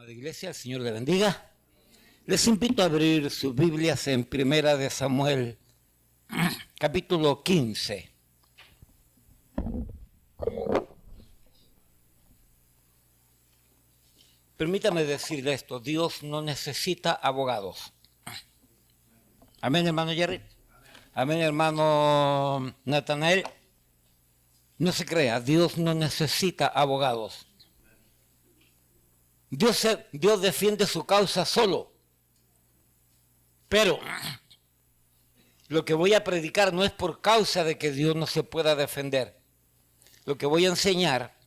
De iglesia, el Señor le bendiga. Les invito a abrir sus Biblias en Primera de Samuel, capítulo 15. Permítame decirle esto, Dios no necesita abogados. Amén, hermano Jerry. Amén, hermano Natanael. No se crea, Dios no necesita abogados. Dios defiende su causa solo. Pero lo que voy a predicar no es por causa de que Dios no se pueda defender. Lo que voy a enseñar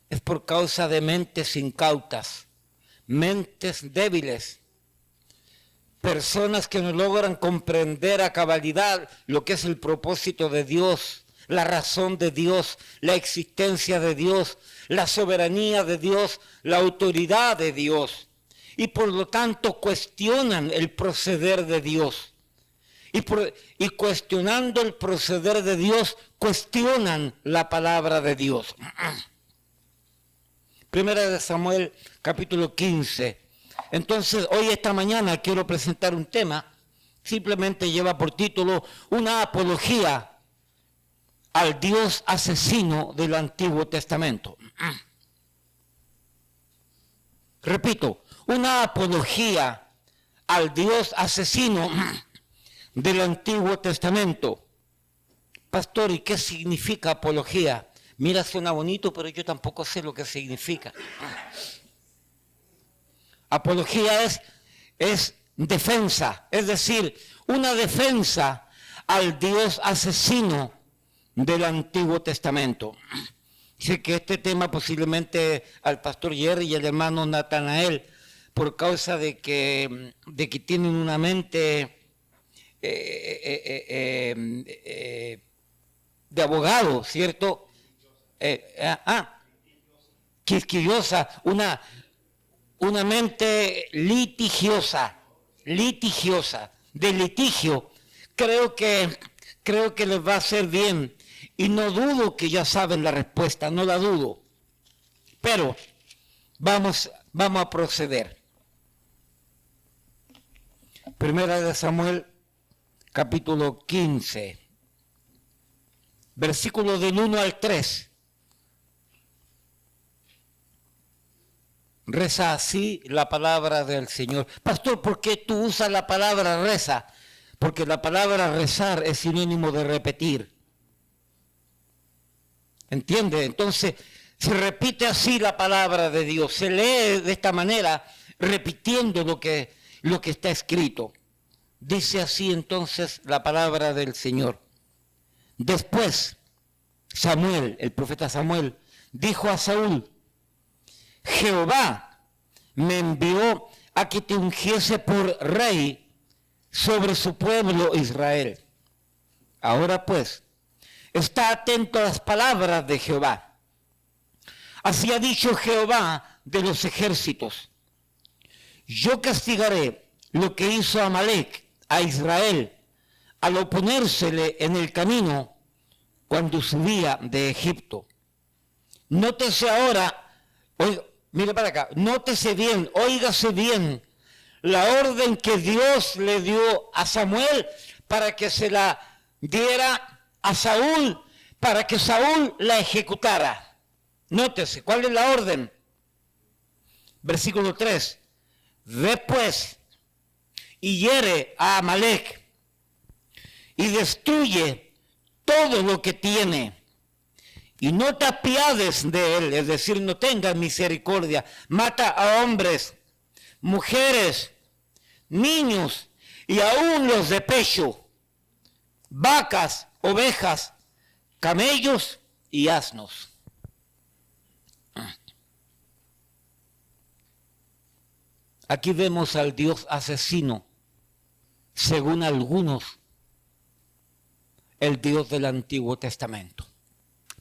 es por causa de mentes incautas, mentes débiles, personas que no logran comprender a cabalidad lo que es el propósito de Dios, la razón de Dios, la existencia de Dios, la soberanía de Dios, la autoridad de Dios. Y por lo tanto cuestionan el proceder de Dios. Y cuestionando el proceder de Dios, cuestionan la palabra de Dios. Primera de Samuel, capítulo 15. Entonces, hoy, esta mañana, quiero presentar un tema, simplemente lleva por título una apología al Dios asesino del Antiguo Testamento. Repito, una apología al Dios asesino del Antiguo Testamento. Pastor, ¿y qué significa apología? Mira, suena bonito, pero yo tampoco sé lo que significa. Apología es defensa, es decir, una defensa al Dios asesino del Antiguo Testamento. Sé que este tema posiblemente al pastor Jerry y al hermano Natanael, por causa de que tienen una mente de abogado, ¿cierto? Quisquillosa, una mente litigiosa, de litigio. Creo que les va a hacer bien. Y no dudo que ya saben la respuesta, no la dudo. Pero vamos a proceder. Primera de Samuel, capítulo 15, versículos del 1 al 3. Reza así la palabra del Señor. Pastor, ¿por qué tú usas la palabra reza? Porque la palabra rezar es sinónimo de repetir. ¿Entiende? Entonces, se repite así la palabra de Dios. Se lee de esta manera, repitiendo lo que está escrito. Dice así entonces la palabra del Señor. Después, Samuel, el profeta Samuel, dijo a Saúl: Jehová me envió a que te ungiese por rey sobre su pueblo Israel. Ahora pues, está atento a las palabras de Jehová. Así ha dicho Jehová de los ejércitos: yo castigaré lo que hizo Amalec a Israel al oponérsele en el camino cuando subía de Egipto. Nótese ahora, mire para acá, nótese bien, óigase bien la orden que Dios le dio a Samuel para que se la diera a Saúl, para que Saúl la ejecutara. Nótese, ¿cuál es la orden? Versículo 3. Ve pues y hiere a Amalec y destruye todo lo que tiene y no te apiades de él, es decir, no tengas misericordia. Mata a hombres, mujeres, niños y aún los de pecho, vacas, ovejas, camellos y asnos. Aquí vemos al Dios asesino, según algunos, el Dios del Antiguo Testamento.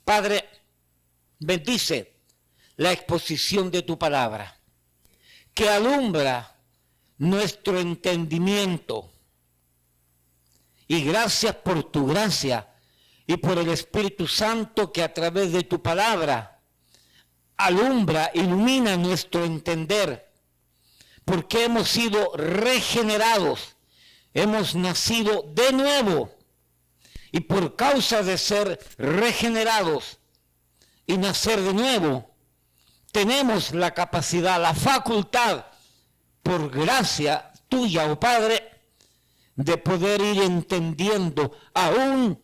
Padre, bendice la exposición de tu palabra, que alumbra nuestro entendimiento. Y gracias por tu gracia y por el Espíritu Santo que a través de tu palabra alumbra, ilumina nuestro entender porque hemos sido regenerados, hemos nacido de nuevo. Y por causa de ser regenerados y nacer de nuevo, tenemos la capacidad, la facultad, por gracia tuya, oh Padre, de poder ir entendiendo aún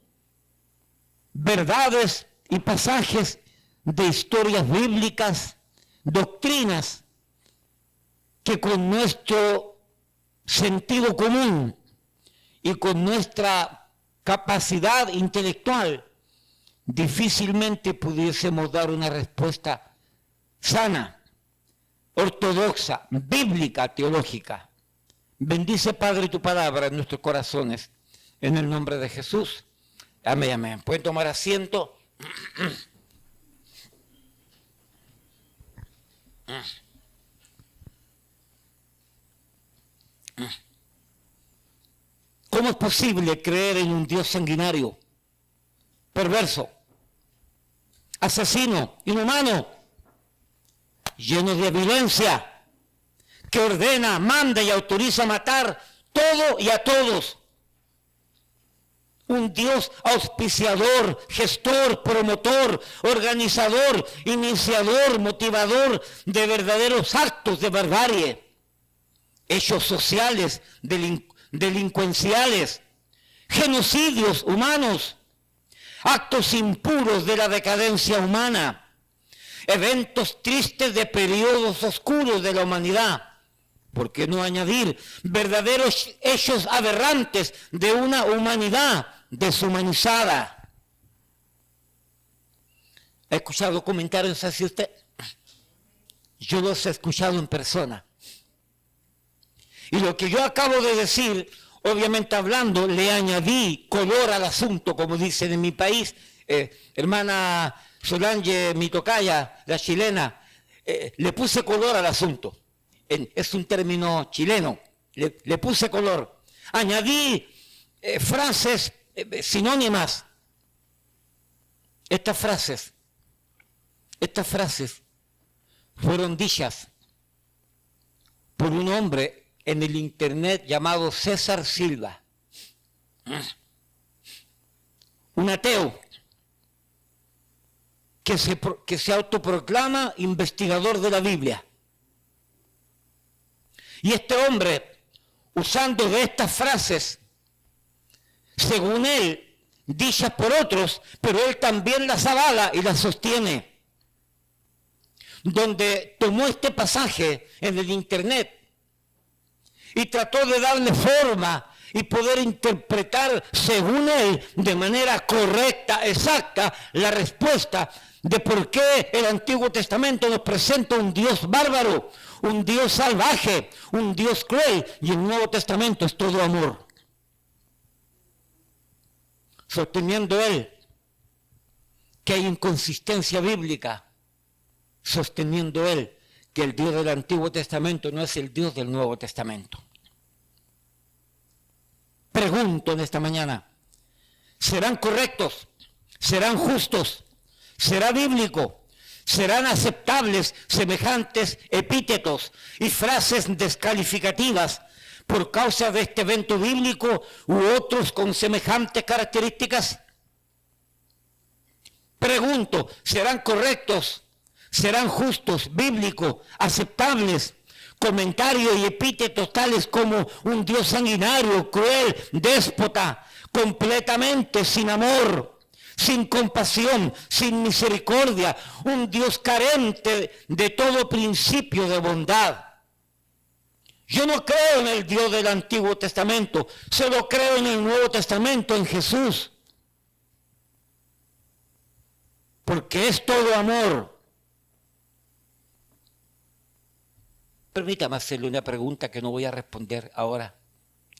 verdades y pasajes de historias bíblicas, doctrinas, que con nuestro sentido común y con nuestra capacidad intelectual difícilmente pudiésemos dar una respuesta sana, ortodoxa, bíblica, teológica. Bendice, Padre, tu palabra en nuestros corazones, en el nombre de Jesús. Amén, amén. Pueden tomar asiento. ¿Cómo es posible creer en un Dios sanguinario, perverso, asesino, inhumano, lleno de violencia, que ordena, manda y autoriza a matar todo y a todos? Un Dios auspiciador, gestor, promotor, organizador, iniciador, motivador de verdaderos actos de barbarie, hechos sociales, delincuenciales, genocidios humanos, actos impuros de la decadencia humana, eventos tristes de periodos oscuros de la humanidad. ¿Por qué no añadir verdaderos hechos aberrantes de una humanidad deshumanizada? ¿Ha escuchado comentarios así usted? Yo los he escuchado en persona. Y lo que yo acabo de decir, obviamente hablando, le añadí color al asunto, como dicen en mi país. Hermana Solange, mi tocaya, la chilena, le puse color al asunto. Es un término chileno, le puse color. Añadí frases sinónimas. Estas frases fueron dichas por un hombre en el internet llamado César Silva, un ateo que se autoproclama investigador de la Biblia. Y este hombre, usando de estas frases, según él, dichas por otros, pero él también las avala y las sostiene, donde tomó este pasaje en el internet y trató de darle forma y poder interpretar, según él, de manera correcta, exacta, la respuesta de por qué el Antiguo Testamento nos presenta un Dios bárbaro, un Dios salvaje, un Dios cruel, y el Nuevo Testamento es todo amor. Sosteniendo él que hay inconsistencia bíblica, sosteniendo él que el Dios del Antiguo Testamento no es el Dios del Nuevo Testamento. Pregunto en esta mañana, ¿serán correctos? ¿Serán justos? ¿Será bíblico? ¿Serán aceptables semejantes epítetos y frases descalificativas por causa de este evento bíblico u otros con semejantes características? Pregunto, ¿serán correctos? ¿Serán justos, bíblicos, aceptables? Comentarios y epítetos tales como un Dios sanguinario, cruel, déspota, completamente sin amor, sin compasión, sin misericordia, un Dios carente de todo principio de bondad. Yo no creo en el Dios del Antiguo Testamento, solo creo en el Nuevo Testamento, en Jesús. Porque es todo amor. Permítame hacerle una pregunta que no voy a responder ahora,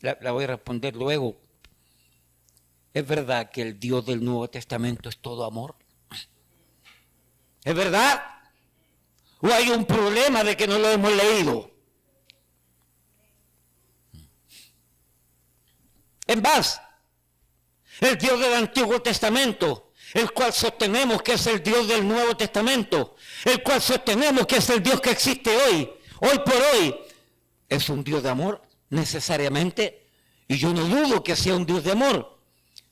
la voy a responder luego. ¿Es verdad que el Dios del Nuevo Testamento es todo amor? ¿Es verdad? ¿O hay un problema de que no lo hemos leído? En más, el Dios del Antiguo Testamento, el cual sostenemos que es el Dios del Nuevo Testamento, el cual sostenemos que es el Dios que existe hoy por hoy, ¿Es un Dios de amor necesariamente? Y yo no dudo que sea un Dios de amor.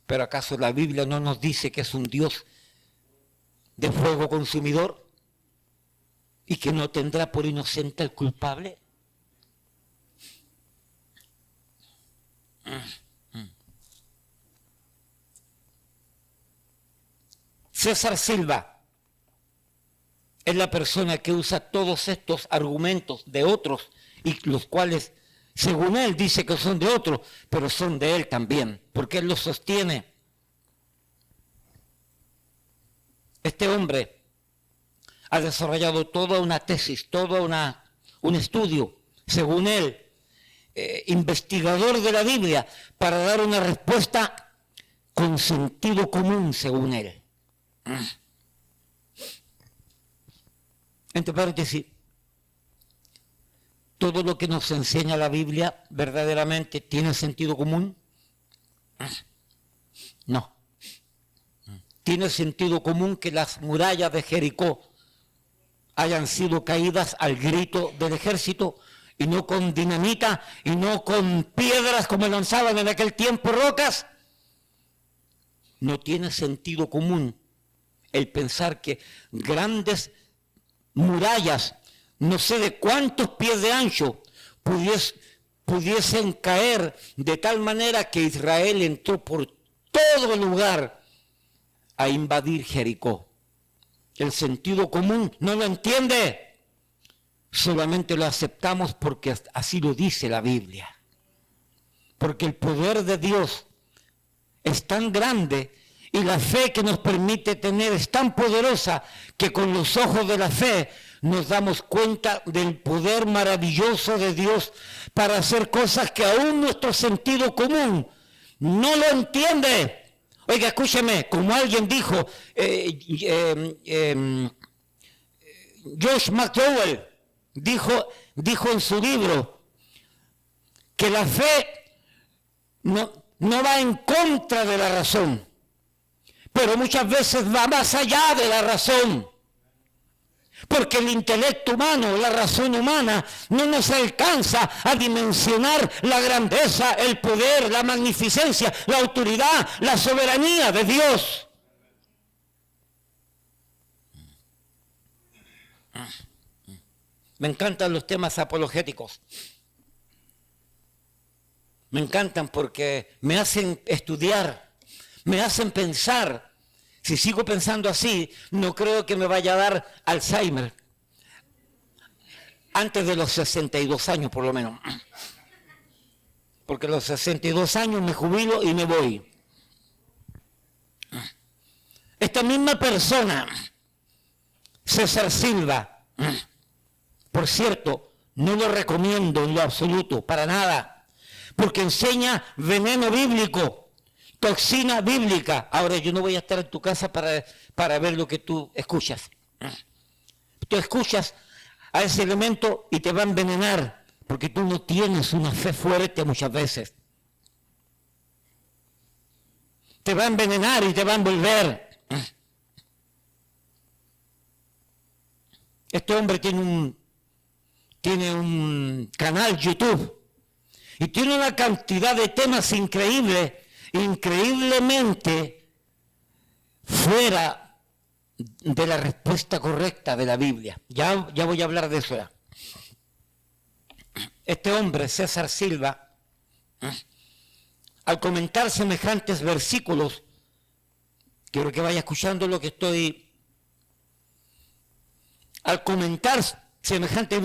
¿Pero acaso la Biblia no nos dice que es un Dios de fuego consumidor y que no tendrá por inocente al culpable? César Silva es la persona que usa todos estos argumentos de otros y los cuales, según él, dice que son de otros, pero son de él también, porque él los sostiene. Este hombre ha desarrollado toda una tesis, todo un estudio, según él, investigador de la Biblia, para dar una respuesta con sentido común, según él. Entre paréntesis, ¿todo lo que nos enseña la Biblia verdaderamente tiene sentido común? No. ¿Tiene sentido común que las murallas de Jericó hayan sido caídas al grito del ejército y no con dinamita y no con piedras como lanzaban en aquel tiempo rocas? No tiene sentido común el pensar que grandes murallas, no sé de cuántos pies de ancho, pudiesen caer de tal manera que Israel entró por todo lugar a invadir Jericó. El sentido común no lo entiende, solamente lo aceptamos porque así lo dice la Biblia. Porque el poder de Dios es tan grande y la fe que nos permite tener es tan poderosa que con los ojos de la fe nos damos cuenta del poder maravilloso de Dios para hacer cosas que aún nuestro sentido común no lo entiende. Oiga, escúcheme, como alguien dijo, Josh McDowell dijo en su libro que la fe no va en contra de la razón, pero muchas veces va más allá de la razón. Porque el intelecto humano, la razón humana, no nos alcanza a dimensionar la grandeza, el poder, la magnificencia, la autoridad, la soberanía de Dios. Me encantan los temas apologéticos. Me encantan porque me hacen estudiar, me hacen pensar. Si sigo pensando así, no creo que me vaya a dar Alzheimer. Antes de los 62 años, por lo menos. Porque a los 62 años me jubilo y me voy. Esta misma persona, César Silva, por cierto, no lo recomiendo en lo absoluto, para nada, porque enseña veneno bíblico. Toxina bíblica. Ahora, yo no voy a estar en tu casa para ver lo que tú escuchas. Tú escuchas a ese elemento y te va a envenenar, porque tú no tienes una fe fuerte muchas veces. Te va a envenenar y te va a envolver. Este hombre tiene un canal YouTube y tiene una cantidad de temas increíblemente fuera de la respuesta correcta de la Biblia. Ya voy a hablar de eso ya. Este hombre, César Silva, al comentar semejantes versículos, quiero que vaya escuchando lo que estoy, al comentar semejantes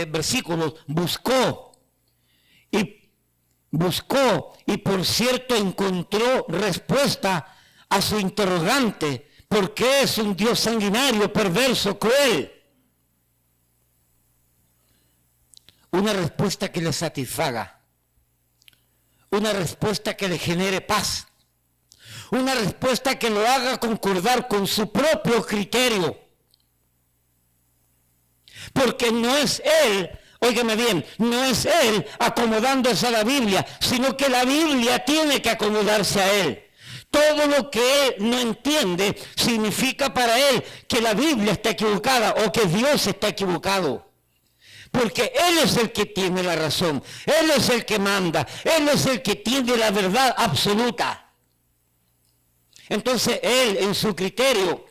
versículos, buscó y por cierto encontró respuesta a su interrogante: ¿por qué es un Dios sanguinario, perverso, cruel? Una respuesta que le satisfaga, una respuesta que le genere paz, una respuesta que lo haga concordar con su propio criterio. Porque no es él, óigame bien, no es él acomodándose a la Biblia, sino que la Biblia tiene que acomodarse a él. Todo lo que él no entiende significa para él que la Biblia está equivocada o que Dios está equivocado. porque Él es el que tiene la razón, Él es el que manda, Él es el que tiene la verdad absoluta. Entonces Él, en su criterio,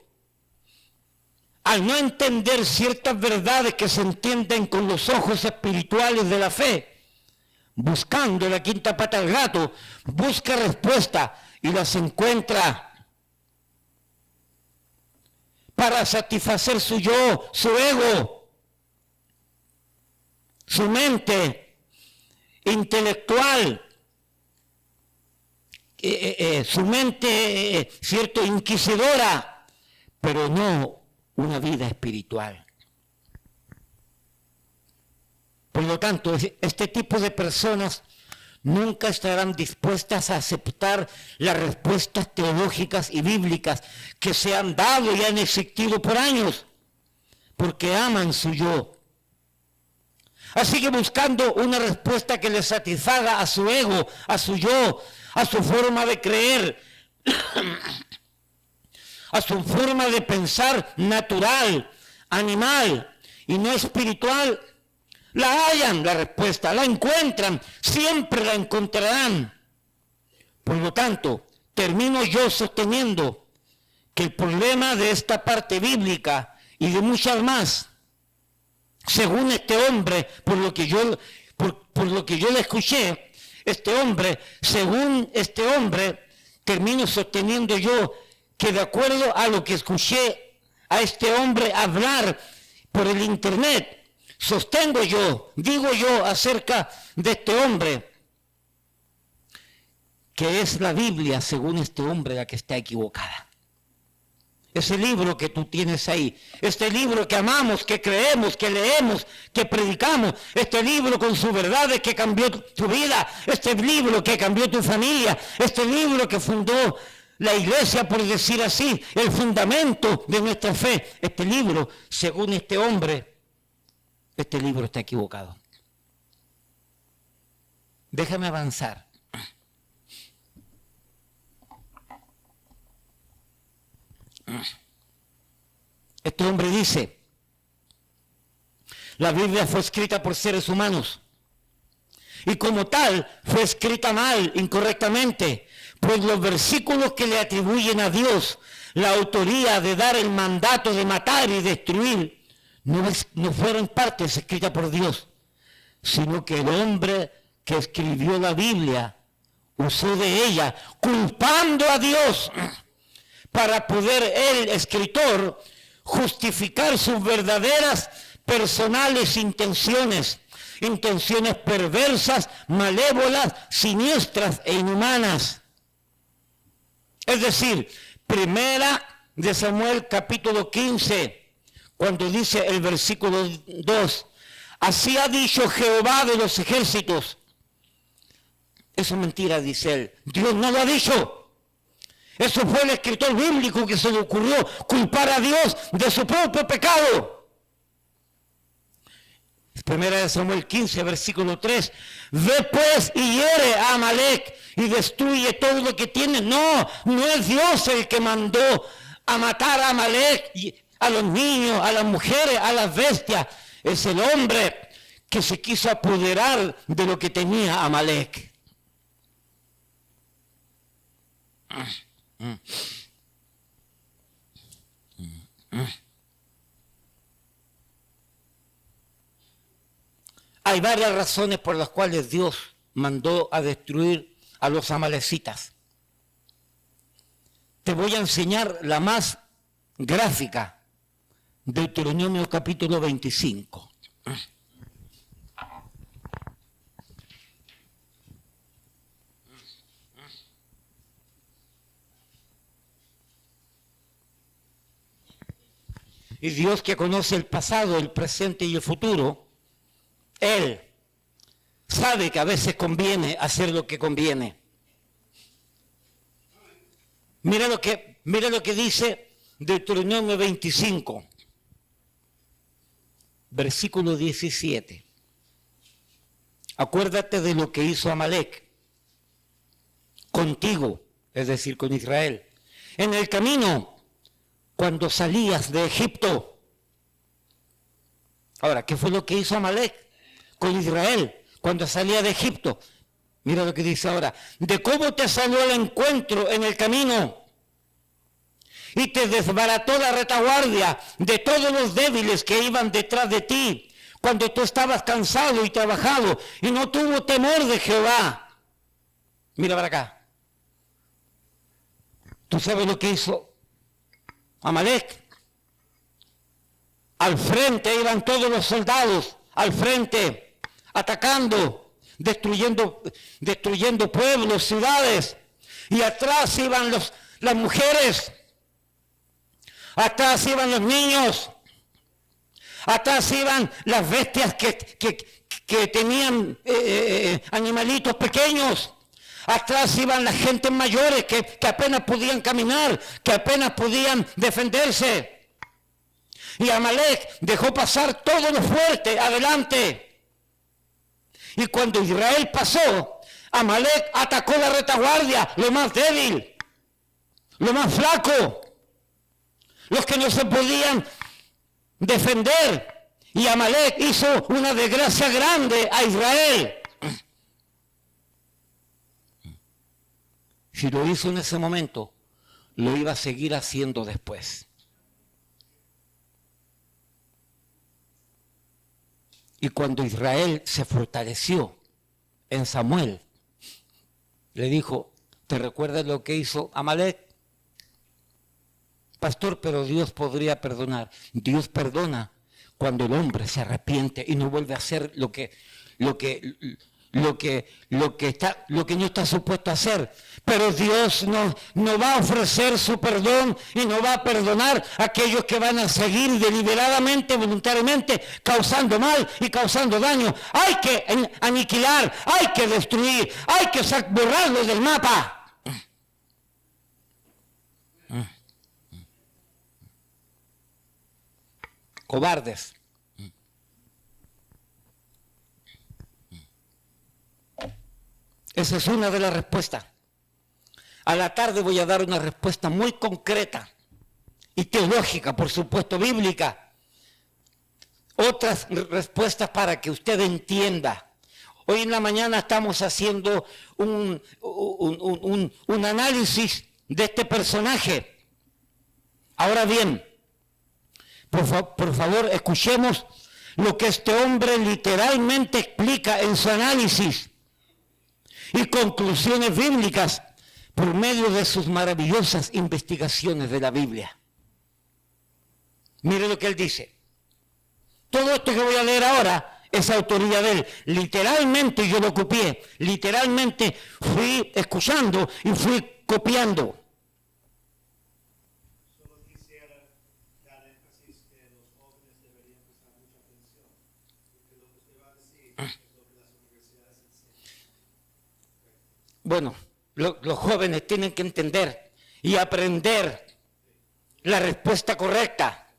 al no entender ciertas verdades que se entienden con los ojos espirituales de la fe, buscando la quinta pata al gato, busca respuesta y las encuentra para satisfacer su yo, su ego, su mente intelectual, su mente, cierto, inquisidora, pero no una vida espiritual. Por lo tanto, este tipo de personas nunca estarán dispuestas a aceptar las respuestas teológicas y bíblicas que se han dado y han existido por años, porque aman su yo. Así que buscando una respuesta que les satisfaga a su ego, a su yo, a su forma de creer, a su forma de pensar natural, animal y no espiritual, la hallan la respuesta, la encuentran, siempre la encontrarán. Por lo tanto, termino yo sosteniendo que el problema de esta parte bíblica y de muchas más, según este hombre, por lo que yo le escuché, según este hombre, termino sosteniendo yo que de acuerdo a lo que escuché a este hombre hablar por el internet, sostengo yo, digo yo acerca de este hombre, que es la Biblia, según este hombre, la que está equivocada. Ese libro que tú tienes ahí, este libro que amamos, que creemos, que leemos, que predicamos, este libro con sus verdades que cambió tu vida, este libro que cambió tu familia, este libro que fundó la iglesia, por decir así, el fundamento de nuestra fe, este libro, según este hombre, este libro está equivocado. Déjame avanzar. Este hombre dice, la Biblia fue escrita por seres humanos y como tal fue escrita mal, incorrectamente, pues los versículos que le atribuyen a Dios la autoría de dar el mandato de matar y destruir no fueron partes escritas por Dios, sino que el hombre que escribió la Biblia usó de ella, culpando a Dios, para poder el escritor justificar sus verdaderas personales intenciones perversas, malévolas, siniestras e inhumanas. Es decir, primera de Samuel capítulo 15, cuando dice el versículo 2, así ha dicho Jehová de los ejércitos. Eso es mentira, dice él. Dios no lo ha dicho. Eso fue el escritor bíblico que se le ocurrió culpar a Dios de su propio pecado. Primera de Samuel 15, versículo 3. Ve pues y hiere a Amalec y destruye todo lo que tiene. No es Dios el que mandó a matar a Amalec, a los niños, a las mujeres, a las bestias. Es el hombre que se quiso apoderar de lo que tenía Amalec. Hay varias razones por las cuales Dios mandó a destruir a los amalecitas. Te voy a enseñar la más gráfica, Deuteronomio capítulo 25. Y Dios, que conoce el pasado, el presente y el futuro, Él sabe que a veces conviene hacer lo que conviene. Mira lo que dice Deuteronomio 25, versículo 17. Acuérdate de lo que hizo Amalec contigo, es decir, con Israel, en el camino cuando salías de Egipto. Ahora, ¿qué fue lo que hizo Amalec? con Israel cuando salía de Egipto. Mira lo que dice ahora. De cómo te salió el encuentro en el camino y te desbarató la retaguardia de todos los débiles que iban detrás de ti cuando tú estabas cansado y trabajado y no tuvo temor de Jehová. Mira para acá. ¿Tú sabes lo que hizo Amalek? Al frente iban todos los soldados, al frente, atacando, destruyendo pueblos, ciudades. Y atrás iban las mujeres, atrás iban los niños, atrás iban las bestias que tenían animalitos pequeños. Atrás iban las gentes mayores que apenas podían caminar, que apenas podían defenderse. Y Amalek dejó pasar todo lo fuerte adelante. Y cuando Israel pasó, Amalek atacó la retaguardia, lo más débil, lo más flaco, los que no se podían defender. Y Amalek hizo una desgracia grande a Israel. Si lo hizo en ese momento, lo iba a seguir haciendo después. Y cuando Israel se fortaleció en Samuel, le dijo, ¿te recuerdas lo que hizo Amalek? Pastor, pero Dios podría perdonar. Dios perdona cuando el hombre se arrepiente y no vuelve a hacer lo que no está supuesto a hacer. Pero Dios no va a ofrecer su perdón y no va a perdonar a aquellos que van a seguir deliberadamente, voluntariamente, causando mal y causando daño. Hay que aniquilar, hay que destruir, hay que borrarlo del mapa. Cobardes. Esa es una de las respuestas. A la tarde voy a dar una respuesta muy concreta y teológica, por supuesto, bíblica. Otras respuestas para que usted entienda. Hoy en la mañana estamos haciendo un análisis de este personaje. Ahora bien, por favor, escuchemos lo que este hombre literalmente explica en su análisis y conclusiones bíblicas por medio de sus maravillosas investigaciones de la Biblia. Mire lo que él dice. Todo esto que voy a leer ahora es autoría de él. Literalmente yo lo copié. Literalmente fui escuchando y fui copiando. Solo quisiera dar énfasis que los jóvenes deberían prestar mucha atención, porque lo que usted va a decir es lo que las universidades enseñan. Bueno, los jóvenes tienen que entender y aprender la respuesta correcta.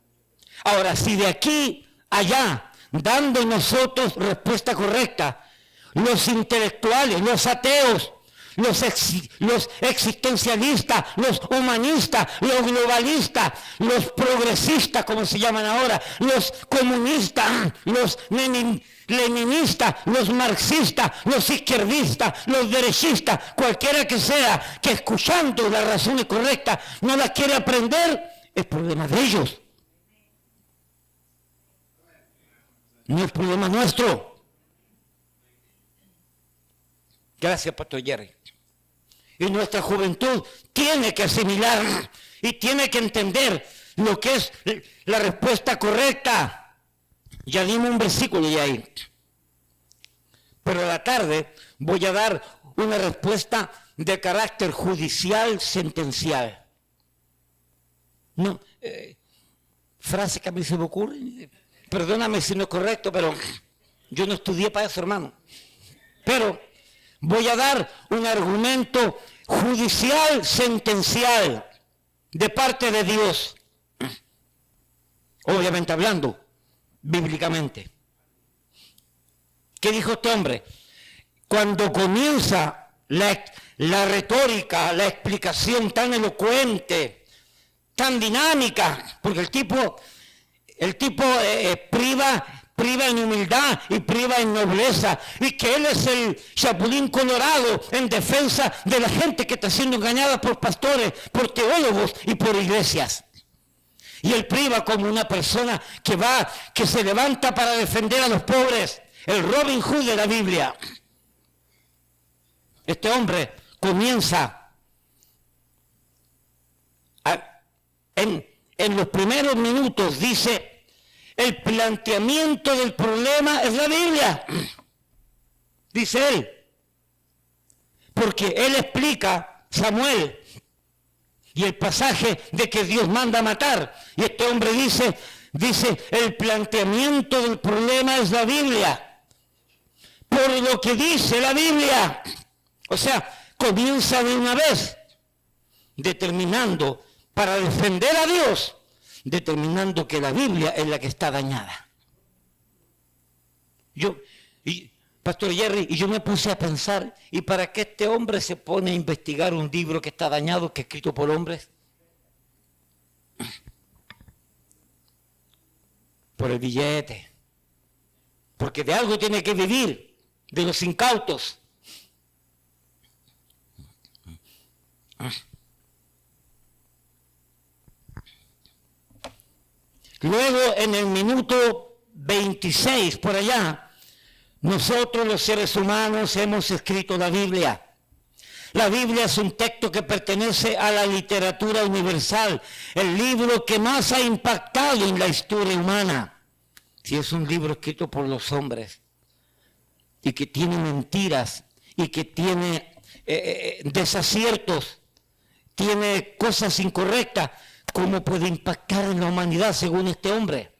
Ahora, si de aquí a allá, dando nosotros respuesta correcta, los intelectuales, los ateos, los existencialistas, los humanistas, los globalistas, los progresistas, como se llaman ahora, los comunistas, los leninistas, los marxistas, los izquierdistas, los derechistas, cualquiera que sea, que escuchando las razones correctas no las quiere aprender, es problema de ellos. No es problema nuestro. Gracias, Pastor Jerry. Y nuestra juventud tiene que asimilar y tiene que entender lo que es la respuesta correcta. Ya dimos un versículo ya ahí. Pero a la tarde voy a dar una respuesta de carácter judicial sentencial. No, frase que a mí se me ocurre. Perdóname si no es correcto, pero yo no estudié para eso, hermano. Pero voy a dar un argumento judicial sentencial de parte de Dios. Obviamente hablando bíblicamente. ¿Qué dijo este hombre? Cuando comienza la retórica, la explicación tan elocuente, tan dinámica, porque el tipo priva priva en humildad y priva en nobleza, y que él es el chapulín colorado en defensa de la gente que está siendo engañada por pastores, por teólogos y por iglesias. Y él priva como una persona que se levanta para defender a los pobres, el Robin Hood de la Biblia. Este hombre comienza en los primeros minutos, dice, el planteamiento del problema es la Biblia, dice él, porque él explica, Samuel, y el pasaje de que Dios manda a matar, y este hombre dice, el planteamiento del problema es la Biblia, por lo que dice la Biblia. O sea, comienza de una vez, determinando, para defender a Dios, determinando que la Biblia es la que está dañada. Pastor Jerry, y yo me puse a pensar, ¿y para qué este hombre se pone a investigar un libro que está dañado, que es escrito por hombres? Por el billete. Porque de algo tiene que vivir, de los incautos. Luego, en el minuto 26, por allá, nosotros los seres humanos hemos escrito la Biblia. La Biblia es un texto que pertenece a la literatura universal, el libro que más ha impactado en la historia humana. Si es un libro escrito por los hombres, y que tiene mentiras, y que tiene desaciertos, tiene cosas incorrectas, ¿cómo puede impactar en la humanidad según este hombre?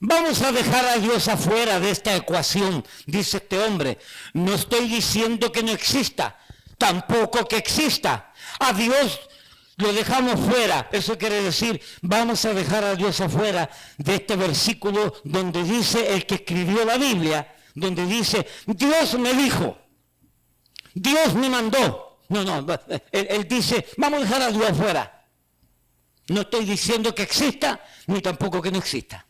Vamos a dejar a Dios afuera de esta ecuación, dice este hombre. No estoy diciendo que no exista, tampoco que exista. A Dios lo dejamos fuera. Eso quiere decir, vamos a dejar a Dios afuera de este versículo donde dice el que escribió la Biblia, donde dice, Dios me dijo, Dios me mandó. No, él dice, vamos a dejar a Dios afuera. No estoy diciendo que exista, ni tampoco que no exista.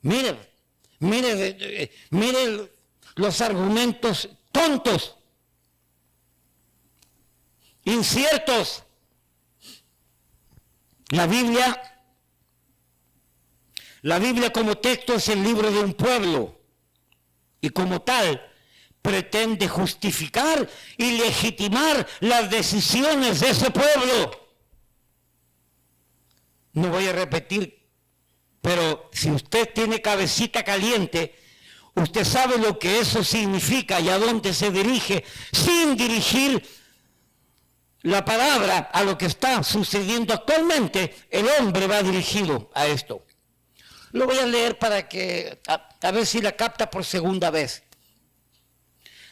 Mire los argumentos tontos, inciertos. La Biblia como texto es el libro de un pueblo y como tal pretende justificar y legitimar las decisiones de ese pueblo. No voy a repetir, pero si usted tiene cabecita caliente, usted sabe lo que eso significa y a dónde se dirige, sin dirigir la palabra a lo que está sucediendo actualmente. El hombre va dirigido a esto. Lo voy a leer para que, a ver si la capta por segunda vez.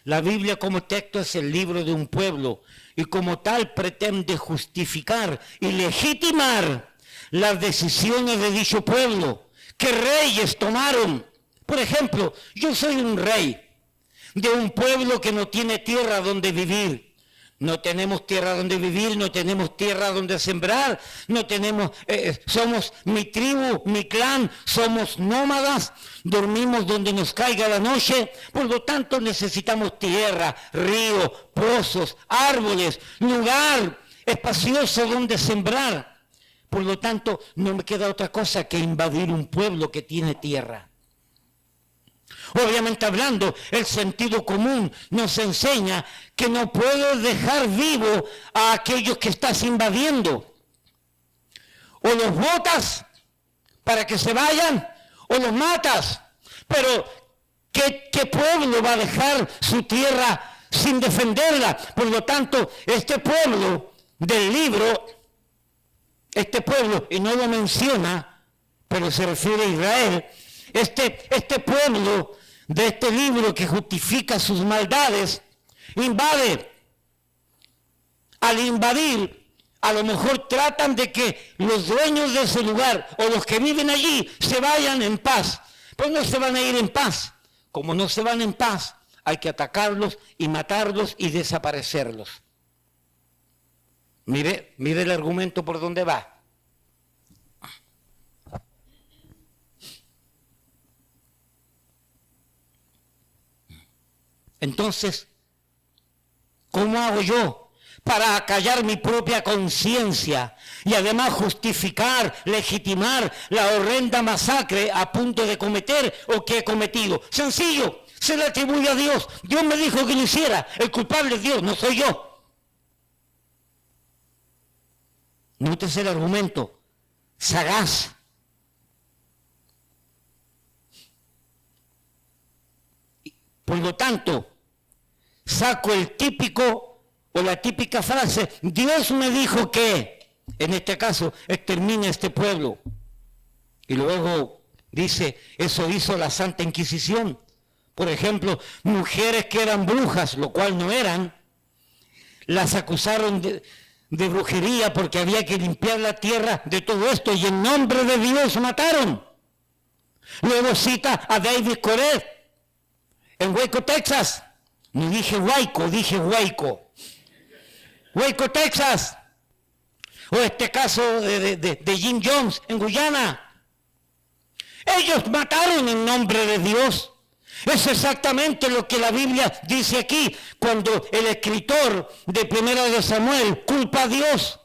La Biblia como texto es el libro de un pueblo y como tal pretende justificar y legitimar las decisiones de dicho pueblo que reyes tomaron. Por ejemplo, yo soy un rey de un pueblo que no tiene tierra donde vivir. No tenemos tierra donde vivir, no tenemos tierra donde sembrar, no tenemos, somos mi tribu, mi clan, somos nómadas, dormimos donde nos caiga la noche, por lo tanto necesitamos tierra, río, pozos, árboles, lugar espacioso donde sembrar. Por lo tanto, no me queda otra cosa que invadir un pueblo que tiene tierra. Obviamente hablando, el sentido común nos enseña que no puedes dejar vivo a aquellos que estás invadiendo. O los botas para que se vayan, o los matas. Pero, ¿qué pueblo va a dejar su tierra sin defenderla? Por lo tanto, este pueblo del libro, este pueblo, y no lo menciona, pero se refiere a Israel, este pueblo de este libro que justifica sus maldades, invade. Al invadir, a lo mejor tratan de que los dueños de ese lugar o los que viven allí se vayan en paz. Pues no se van a ir en paz. Como no se van en paz, hay que atacarlos y matarlos y desaparecerlos. Mire el argumento por dónde va. Entonces, ¿cómo hago yo para acallar mi propia conciencia y además justificar, legitimar la horrenda masacre a punto de cometer o que he cometido? Sencillo, se le atribuye a Dios. Dios me dijo que lo hiciera. El culpable es Dios, no soy yo. Nótese el argumento sagaz. Por lo tanto, saco el típico o la típica frase: Dios me dijo que, en este caso, extermine este pueblo. Y luego dice, eso hizo la Santa Inquisición. Por ejemplo, mujeres que eran brujas, lo cual no eran, las acusaron de brujería porque había que limpiar la tierra de todo esto y en nombre de Dios mataron. Luego cita a David Koresh en Waco, Texas. No dije Huayco, dije Waco. Waco, Texas. O este caso de Jim Jones en Guyana. Ellos mataron en nombre de Dios. Es exactamente lo que la Biblia dice aquí, cuando el escritor de Primera de Samuel culpa a Dios.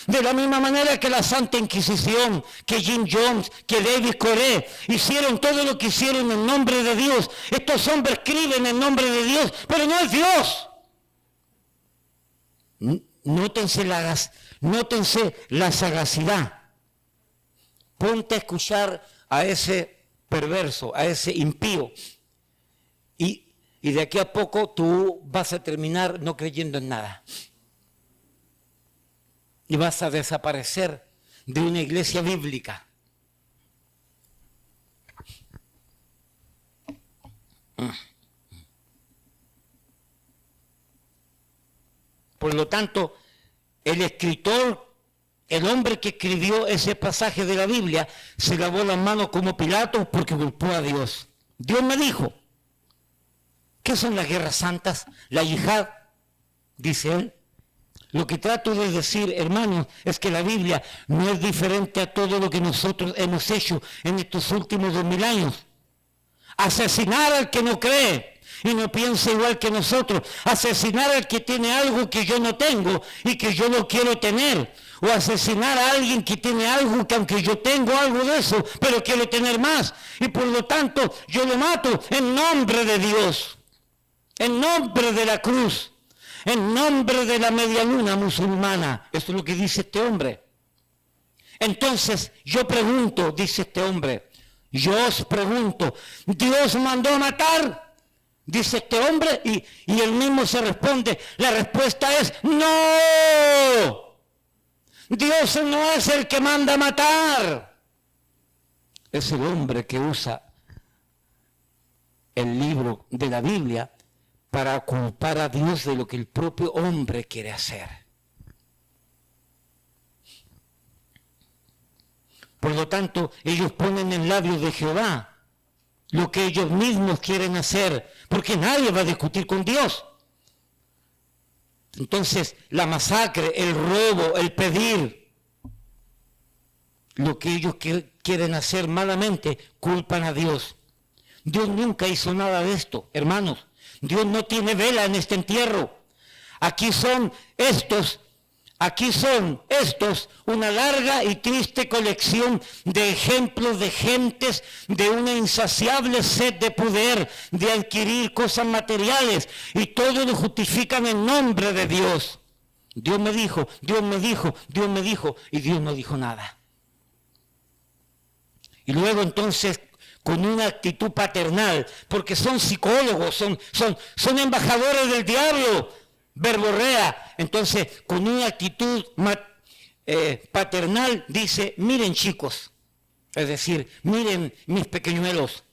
De la misma manera que la Santa Inquisición, que Jim Jones, que David Koresh, hicieron todo lo que hicieron en nombre de Dios. Estos hombres escriben en nombre de Dios, pero no es Dios. Nótense la sagacidad. Ponte a escuchar a ese perverso, a ese impío. Y de aquí a poco tú vas a terminar no creyendo en nada. Y vas a desaparecer de una iglesia bíblica. Por lo tanto, el escritor, el hombre que escribió ese pasaje de la Biblia, se lavó las manos como Pilato porque culpó a Dios. Dios me dijo. ¿Qué son las guerras santas? La yihad, dice él. Lo que trato de decir, hermanos, es que la Biblia no es diferente a todo lo que nosotros hemos hecho en estos últimos 2000 años. Asesinar al que no cree y no piensa igual que nosotros. Asesinar al que tiene algo que yo no tengo y que yo no quiero tener. O asesinar a alguien que tiene algo que aunque yo tengo algo de eso, pero quiero tener más. Y por lo tanto yo lo mato en nombre de Dios. En nombre de la cruz, en nombre de la media luna musulmana. Esto es lo que dice este hombre. Entonces, yo pregunto, dice este hombre, yo os pregunto, ¿Dios mandó a matar? Dice este hombre y él mismo se responde. La respuesta es no. Dios no es el que manda a matar. Es el hombre que usa el libro de la Biblia para culpar a Dios de lo que el propio hombre quiere hacer. Por lo tanto, ellos ponen en labios de Jehová lo que ellos mismos quieren hacer, porque nadie va a discutir con Dios. Entonces, la masacre, el robo, el pedir, lo que ellos quieren hacer malamente, culpan a Dios. Dios nunca hizo nada de esto, hermanos. Dios no tiene vela en este entierro. Aquí son estos, una larga y triste colección de ejemplos de gentes de una insaciable sed de poder, de adquirir cosas materiales, y todo lo justifican en nombre de Dios. Dios me dijo, Dios me dijo, Dios me dijo, y Dios no dijo nada. Y luego entonces, con una actitud paternal, porque son psicólogos, son embajadores del diablo, verborrea. Entonces, con una actitud paternal, dice, miren chicos, es decir, miren mis pequeñuelos,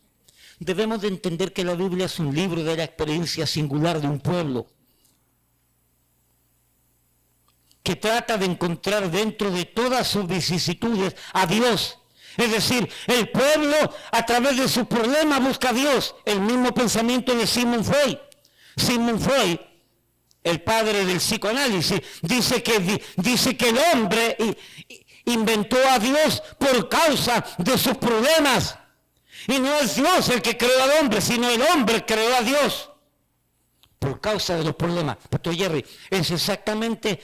debemos de entender que la Biblia es un libro de la experiencia singular de un pueblo, que trata de encontrar dentro de todas sus vicisitudes a Dios. Es decir, el pueblo a través de sus problemas busca a Dios. El mismo pensamiento de Sigmund Freud. Sigmund Freud, el padre del psicoanálisis, dice que el hombre inventó a Dios por causa de sus problemas. Y no es Dios el que creó al hombre, sino el hombre creó a Dios. por causa de los problemas. Pastor Jerry, es exactamente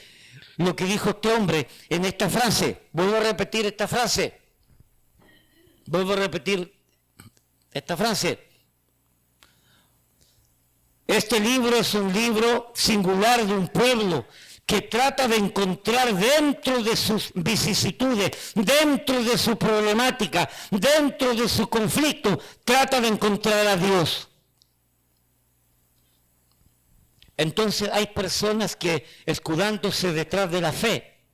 lo que dijo este hombre en esta frase. Vuelvo a repetir esta frase. Este libro es un libro singular de un pueblo que trata de encontrar dentro de sus vicisitudes, dentro de su problemática, dentro de su conflicto, trata de encontrar a Dios. Entonces hay personas que, escudándose detrás de la fe,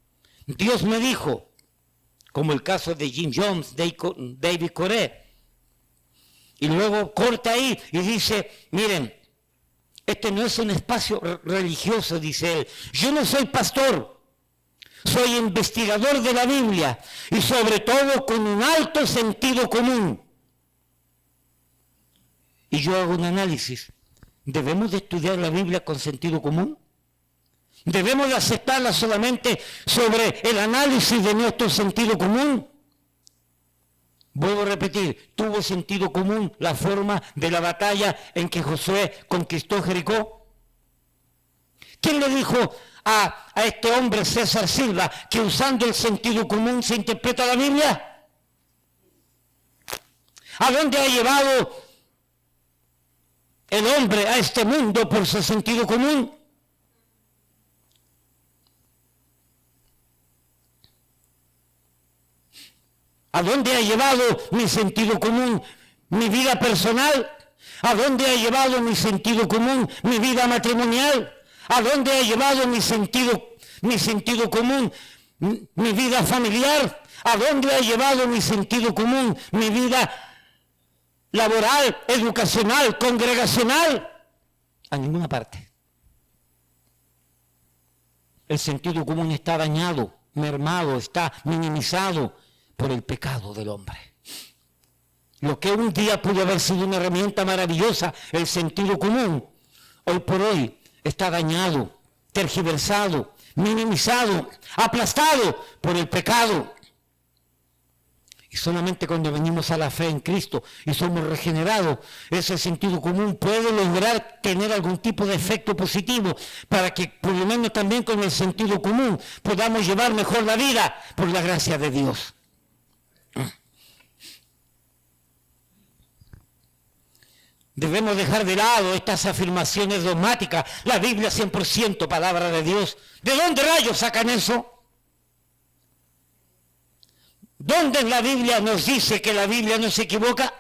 Dios me dijo, como el caso de Jim Jones, David Coré, y luego corta ahí y dice, miren, este no es un espacio religioso, dice él. Yo no soy pastor, soy investigador de la Biblia y sobre todo con un alto sentido común. Y yo hago un análisis. ¿Debemos de estudiar la Biblia con sentido común? ¿Debemos de aceptarla solamente sobre el análisis de nuestro sentido común? Vuelvo a repetir, ¿tuvo sentido común la forma de la batalla en que Josué conquistó Jericó? ¿Quién le dijo a este hombre César Silva que usando el sentido común se interpreta la Biblia? ¿A dónde ha llevado el hombre a este mundo por su sentido común? ¿A dónde ha llevado mi sentido común mi vida personal? ¿A dónde ha llevado mi sentido común mi vida matrimonial? ¿A dónde ha llevado mi sentido común mi vida familiar? ¿A dónde ha llevado mi sentido común mi vida laboral, educacional, congregacional? A ninguna parte. El sentido común está dañado, mermado, está minimizado por el pecado del hombre. Lo que un día pudo haber sido una herramienta maravillosa, el sentido común, hoy por hoy está dañado, tergiversado, minimizado, aplastado por el pecado. Y solamente cuando venimos a la fe en Cristo y somos regenerados, ese sentido común puede lograr tener algún tipo de efecto positivo para que por lo menos también con el sentido común podamos llevar mejor la vida por la gracia de Dios. Debemos dejar de lado estas afirmaciones dogmáticas. La Biblia 100% palabra de Dios. ¿De dónde rayos sacan eso? ¿Dónde en la Biblia nos dice que la Biblia no se equivoca?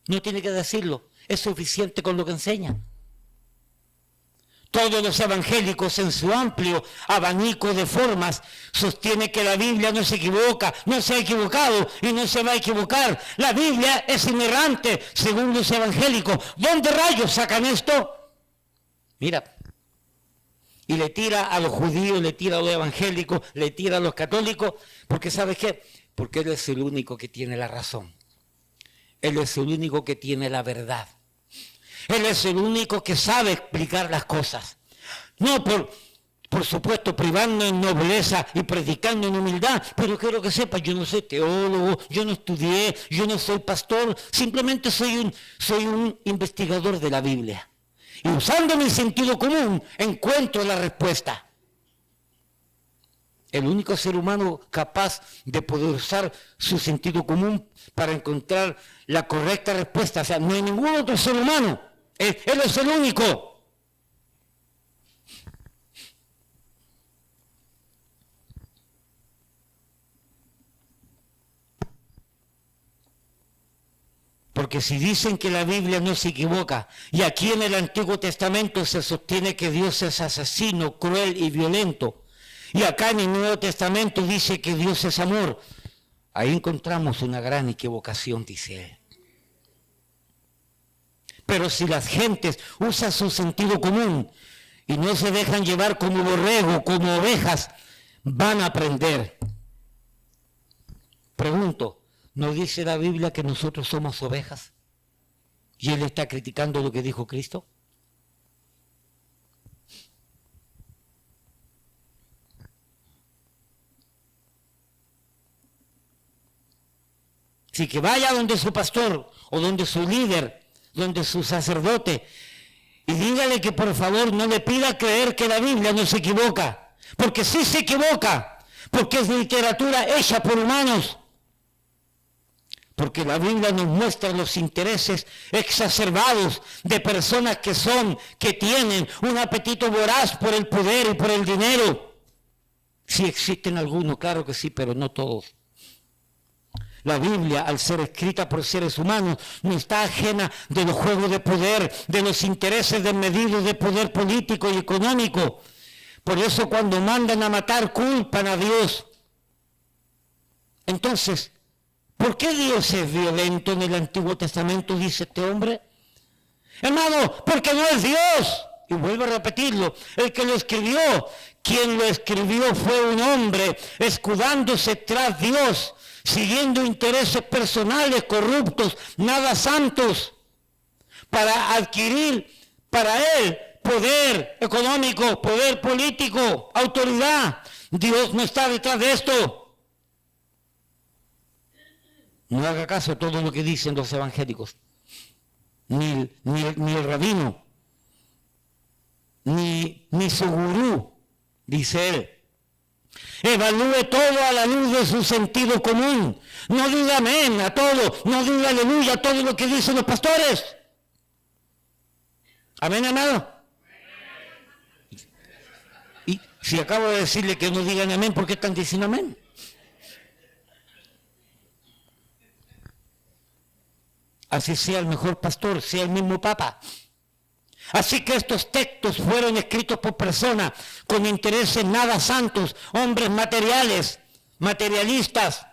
No tiene que decirlo. Es suficiente con lo que enseña. Todos los evangélicos en su amplio abanico de formas sostienen que la Biblia no se equivoca, no se ha equivocado y no se va a equivocar. La Biblia es inerrante según los evangélicos. ¿Dónde rayos sacan esto? Mira, y le tira a los judíos, le tira a los evangélicos, le tira a los católicos, porque ¿sabes qué? Porque Él es el único que tiene la razón. Él es el único que tiene la verdad. Él es el único que sabe explicar las cosas. No por supuesto, privando en nobleza y predicando en humildad, pero quiero que sepa, yo no soy teólogo, yo no estudié, yo no soy pastor, simplemente soy un investigador de la Biblia. Y usando mi sentido común, encuentro la respuesta. El único ser humano capaz de poder usar su sentido común para encontrar la correcta respuesta. O sea, no hay ningún otro ser humano. Él es el único. Porque si dicen que la Biblia no se equivoca, y aquí en el Antiguo Testamento se sostiene que Dios es asesino, cruel y violento, y acá en el Nuevo Testamento dice que Dios es amor, ahí encontramos una gran equivocación, dice él. Pero si las gentes usan su sentido común y no se dejan llevar como borrego, como ovejas, van a aprender. Pregunto, ¿no dice la Biblia que nosotros somos ovejas? ¿Y él está criticando lo que dijo Cristo? Así que vaya donde su pastor o donde su líder, donde su sacerdote, Y dígale que por favor no le pida creer que la Biblia no se equivoca, porque sí se equivoca, porque es literatura hecha por humanos. Porque la Biblia nos muestra los intereses exacerbados de personas que tienen un apetito voraz por el poder y por el dinero. Sí existen algunos, claro que sí, pero no todos. La Biblia, al ser escrita por seres humanos, no está ajena de los juegos de poder, de los intereses desmedidos de poder político y económico. Por eso cuando mandan a matar, culpan a Dios. Entonces, ¿por qué Dios es violento en el Antiguo Testamento, dice este hombre? Hermano, porque no es Dios. Y vuelvo a repetirlo, el que lo escribió, quien lo escribió fue un hombre escudándose tras Dios, siguiendo intereses personales corruptos, nada santos, para adquirir para él poder económico, poder político, autoridad. Dios no está detrás de esto. No haga caso a todo lo que dicen los evangélicos, ni el rabino, ni su gurú, dice él. Evalúe todo a la luz de su sentido común. No diga amén a todo, no diga aleluya a todo lo que dicen los pastores. Amén, amado. Y si acabo de decirle que no digan amén, ¿por qué están diciendo amén? Así sea el mejor pastor, sea el mismo papa. Así que estos textos fueron escritos por personas con intereses nada santos, hombres materiales, materialistas.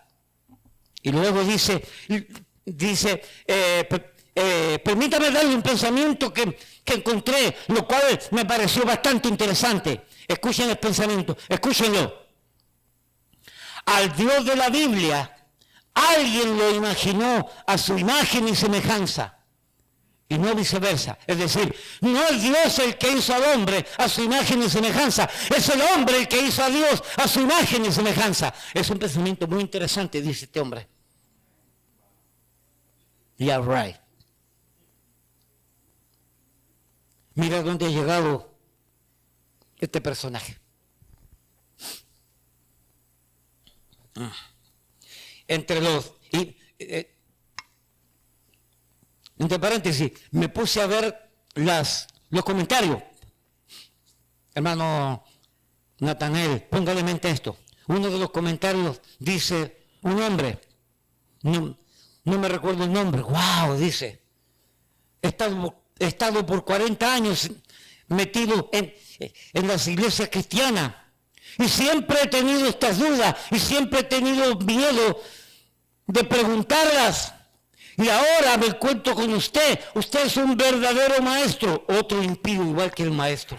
Y luego dice, permítame darle un pensamiento que encontré, lo cual me pareció bastante interesante. Escuchen el pensamiento, escúchenlo. Al Dios de la Biblia, alguien lo imaginó a su imagen y semejanza. Y no viceversa. Es decir, no es Dios el que hizo al hombre a su imagen y semejanza. Es el hombre el que hizo a Dios a su imagen y semejanza. Es un pensamiento muy interesante, dice este hombre. Yeah, right. Mira dónde ha llegado este personaje. Entre los... entre paréntesis, me puse a ver los comentarios. Hermano Natanel, póngale en mente esto. Uno de los comentarios dice, un hombre, no me recuerdo el nombre, wow, dice, he estado por 40 años metido en las iglesias cristianas y siempre he tenido estas dudas y siempre he tenido miedo de preguntarlas. Y ahora me encuentro con usted es un verdadero maestro, otro impío igual que el maestro.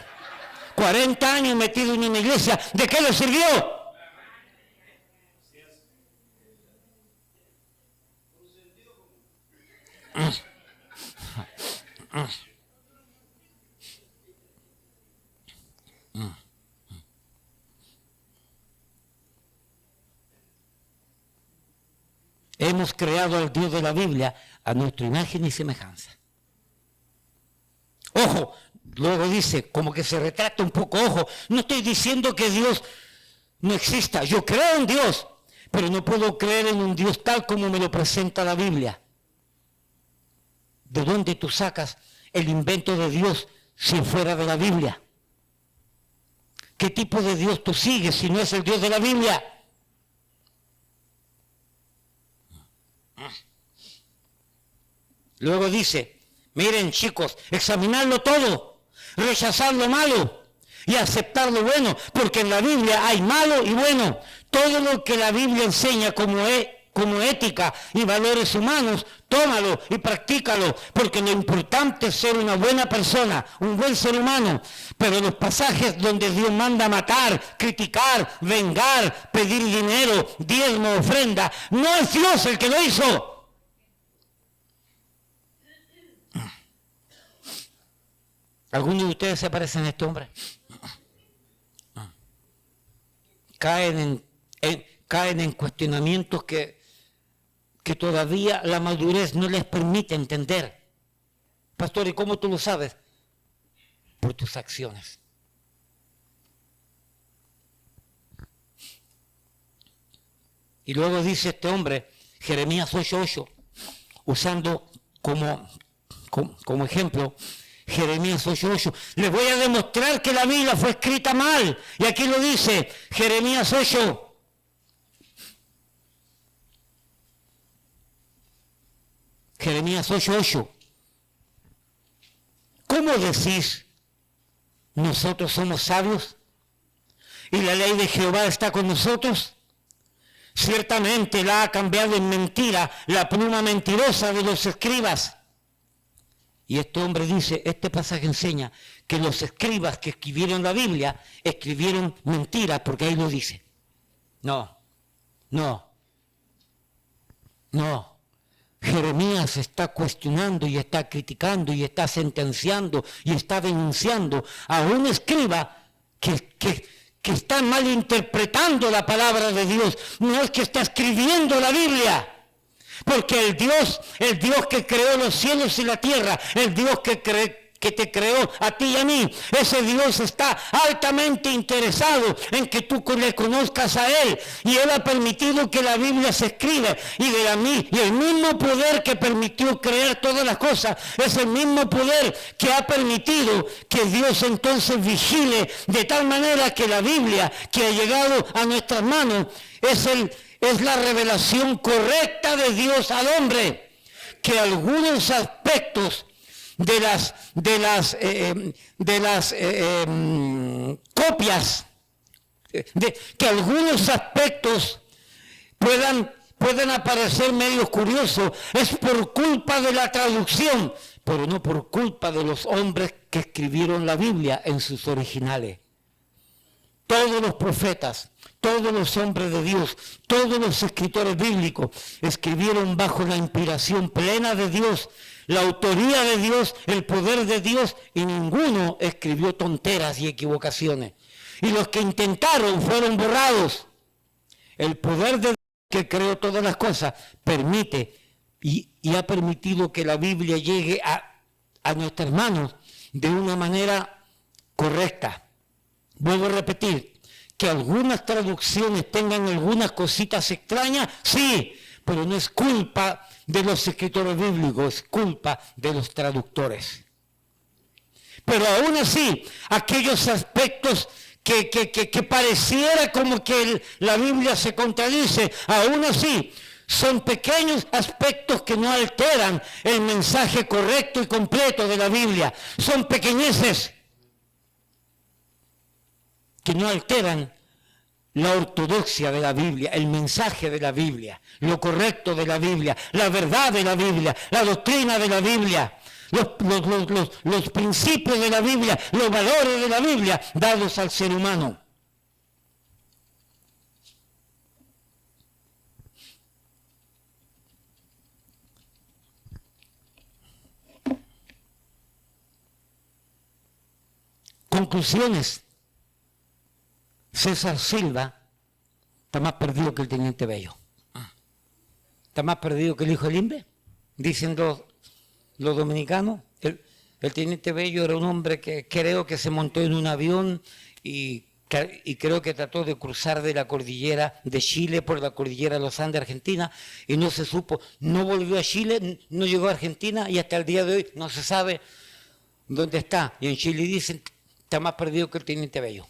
40 años metido en una iglesia, ¿de qué le sirvió? Hemos creado al Dios de la Biblia a nuestra imagen y semejanza. Ojo, luego dice, como que se retrata un poco, ojo, no estoy diciendo que Dios no exista, yo creo en Dios, pero no puedo creer en un Dios tal como me lo presenta la Biblia. ¿De dónde tú sacas el invento de Dios si fuera de la Biblia? ¿Qué tipo de Dios tú sigues si no es el Dios de la Biblia? Luego dice, miren chicos, examinarlo todo, rechazar lo malo y aceptar lo bueno, porque en la Biblia hay malo y bueno. Todo lo que la Biblia enseña como ética y valores humanos, tómalo y practícalo, porque lo importante es ser una buena persona, un buen ser humano. Pero los pasajes donde Dios manda matar, criticar, vengar, pedir dinero, diezmo, ofrenda, no es Dios el que lo hizo. ¿Algunos de ustedes se parecen a este hombre? Caen en cuestionamientos que todavía la madurez no les permite entender. Pastor, ¿y cómo tú lo sabes? por tus acciones. Y luego dice este hombre, Jeremías 8:8, usando como ejemplo Jeremías 8:8, les voy a demostrar que la Biblia fue escrita mal. Y aquí lo dice, Jeremías 8. Jeremías 8:8. ¿Cómo decís, nosotros somos sabios y la ley de Jehová está con nosotros? Ciertamente la ha cambiado en mentira la pluma mentirosa de los escribas. Y este hombre dice, este pasaje enseña que los escribas que escribieron la Biblia escribieron mentiras, porque ahí lo dice. No. Jeremías está cuestionando y está criticando y está sentenciando y está denunciando a un escriba que está malinterpretando la palabra de Dios. No es que está escribiendo la Biblia. Porque el Dios que creó los cielos y la tierra, el Dios que te creó a ti y a mí, ese Dios está altamente interesado en que tú le conozcas a Él. Y Él ha permitido que la Biblia se escriba. Y el mismo poder que permitió crear todas las cosas, es el mismo poder que ha permitido que Dios entonces vigile de tal manera que la Biblia que ha llegado a nuestras manos es la revelación correcta de Dios al hombre, que algunos aspectos de las copias, que algunos aspectos puedan aparecer medio curiosos, es por culpa de la traducción, pero no por culpa de los hombres que escribieron la Biblia en sus originales. Todos los profetas, todos los hombres de Dios, todos los escritores bíblicos escribieron bajo la inspiración plena de Dios, la autoría de Dios, el poder de Dios, y ninguno escribió tonteras y equivocaciones. Y los que intentaron fueron borrados. El poder de Dios que creó todas las cosas permite y ha permitido que la Biblia llegue a nuestras manos de una manera correcta. Vuelvo a repetir, que algunas traducciones tengan algunas cositas extrañas, sí, pero no es culpa de los escritores bíblicos, es culpa de los traductores. Pero aún así, aquellos aspectos que pareciera como que la Biblia se contradice, aún así, son pequeños aspectos que no alteran el mensaje correcto y completo de la Biblia. Son pequeñeces que no alteran la ortodoxia de la Biblia, el mensaje de la Biblia, lo correcto de la Biblia, la verdad de la Biblia, la doctrina de la Biblia, los principios de la Biblia, los valores de la Biblia dados al ser humano. Conclusiones. César Silva está más perdido que el teniente Bello. Está más perdido que el hijo del Limbe, dicen los dominicanos. El teniente Bello era un hombre que creo que se montó en un avión y creo que trató de cruzar de la cordillera de Chile por la cordillera de los Andes, Argentina, y no se supo, no volvió a Chile, no llegó a Argentina y hasta el día de hoy no se sabe dónde está. Y en Chile dicen, está más perdido que el teniente Bello.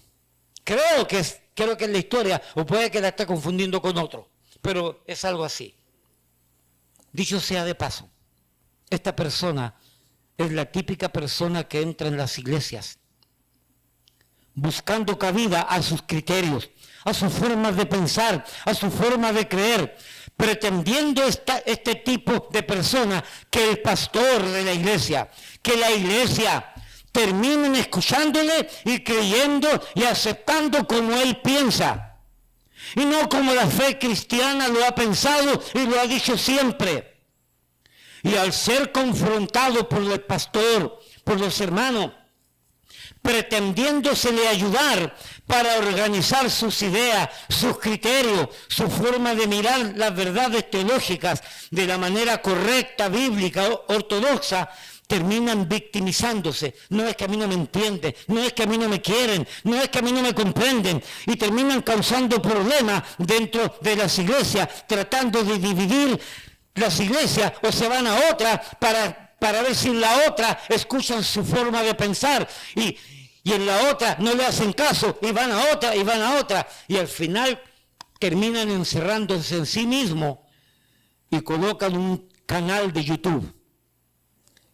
Creo que es la historia, o puede que la esté confundiendo con otro, pero es algo así. Dicho sea de paso, esta persona es la típica persona que entra en las iglesias buscando cabida a sus criterios, a sus formas de pensar, a su forma de creer, pretendiendo este tipo de persona que el pastor de la iglesia, que la iglesia terminen escuchándole y creyendo y aceptando como él piensa. Y no como la fe cristiana lo ha pensado y lo ha dicho siempre. Y al ser confrontado por el pastor, por los hermanos, pretendiéndosele ayudar para organizar sus ideas, sus criterios, su forma de mirar las verdades teológicas de la manera correcta, bíblica, ortodoxa, terminan victimizándose. No es que a mí no me entienden, no es que a mí no me quieren, no es que a mí no me comprenden, y terminan causando problemas dentro de las iglesias, tratando de dividir las iglesias, o se van a otra para ver si en la otra escuchan su forma de pensar, y en la otra no le hacen caso, y van a otra, y al final terminan encerrándose en sí mismos y colocan un canal de YouTube.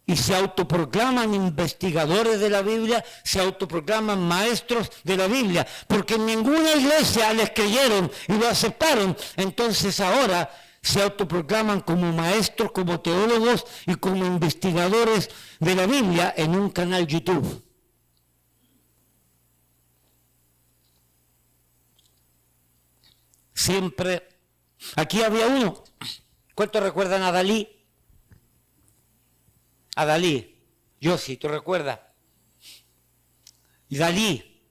Y se autoproclaman investigadores de la Biblia, se autoproclaman maestros de la Biblia, porque en ninguna iglesia les creyeron y lo aceptaron. Entonces ahora se autoproclaman como maestros, como teólogos y como investigadores de la Biblia en un canal YouTube. Siempre, aquí había uno, ¿cuántos recuerdan a Dalí? A Dalí, yo sí, ¿tú recuerdas? Y Dalí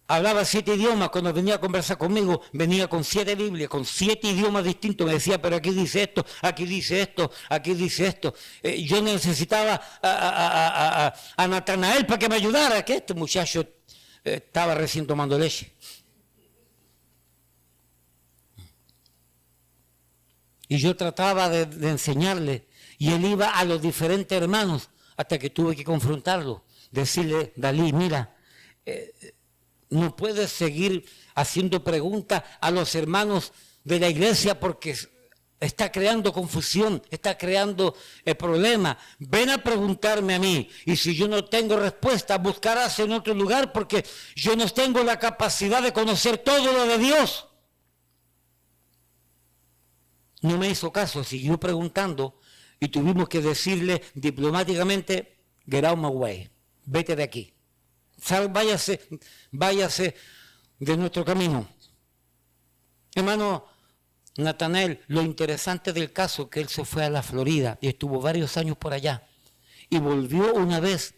hablaba 7 idiomas, cuando venía a conversar conmigo, venía con 7 Biblias, con 7 idiomas distintos, me decía, pero aquí dice esto, aquí dice esto, aquí dice esto. Yo necesitaba a Natanael para que me ayudara, que este muchacho estaba recién tomando leche. Y yo trataba de enseñarle, y él iba a los diferentes hermanos, hasta que tuve que confrontarlo, decirle, Dalí, mira, no puedes seguir haciendo preguntas a los hermanos de la iglesia porque está creando confusión, está creando problemas. Ven a preguntarme a mí, y si yo no tengo respuesta, buscarás en otro lugar, porque yo no tengo la capacidad de conocer todo lo de Dios. No me hizo caso, siguió preguntando, y tuvimos que decirle diplomáticamente, get out my way, vete de aquí, váyase de nuestro camino. Hermano Natanael, lo interesante del caso es que él se fue a la Florida y estuvo varios años por allá, y volvió una vez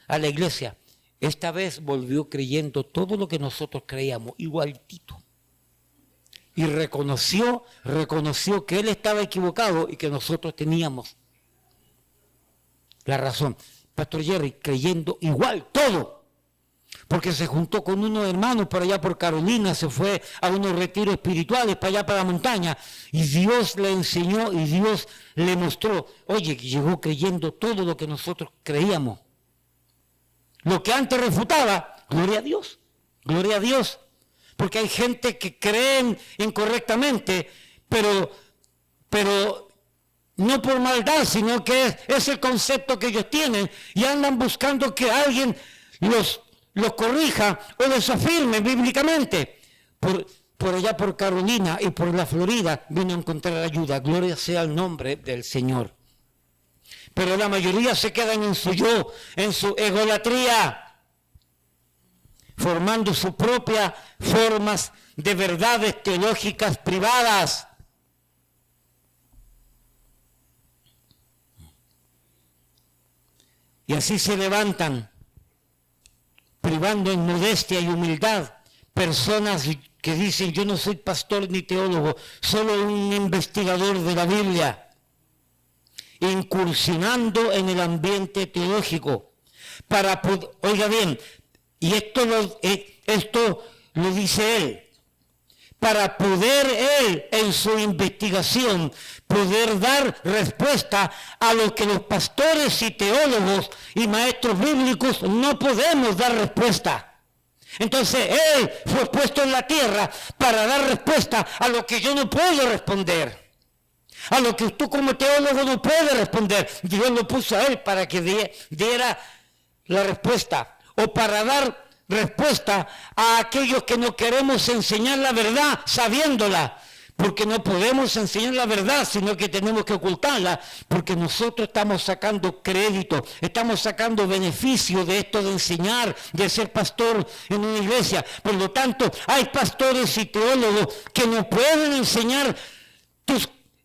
a la iglesia. Esta vez volvió creyendo todo lo que nosotros creíamos, igualitito. Y reconoció que él estaba equivocado y que nosotros teníamos la razón. Pastor Jerry, creyendo igual, todo. Porque se juntó con unos hermanos por allá por Carolina, se fue a unos retiros espirituales para allá para la montaña, y Dios le enseñó y Dios le mostró, oye, que llegó creyendo todo lo que nosotros creíamos. Lo que antes refutaba, gloria a Dios, gloria a Dios. Porque hay gente que creen incorrectamente, pero no por maldad, sino que es el concepto que ellos tienen, y andan buscando que alguien los corrija o los afirme bíblicamente. Por allá por Carolina y por la Florida vino a encontrar ayuda, gloria sea el nombre del Señor. Pero la mayoría se quedan en su yo, en su egolatría, formando sus propias formas de verdades teológicas privadas. Y así se levantan, privando en modestia y humildad personas que dicen, yo no soy pastor ni teólogo, solo un investigador de la Biblia, incursionando en el ambiente teológico, para poder, oiga bien, y esto lo dice él, para poder él en su investigación poder dar respuesta a lo que los pastores y teólogos y maestros bíblicos no podemos dar respuesta. Entonces él fue puesto en la tierra para dar respuesta a lo que yo no puedo responder, a lo que tú como teólogo no puedes responder. Dios lo puso a él para que diera la respuesta, o para dar respuesta a aquellos que no queremos enseñar la verdad sabiéndola, porque no podemos enseñar la verdad, sino que tenemos que ocultarla, porque nosotros estamos sacando crédito, estamos sacando beneficio de esto de enseñar, de ser pastor en una iglesia. Por lo tanto, hay pastores y teólogos que no pueden enseñar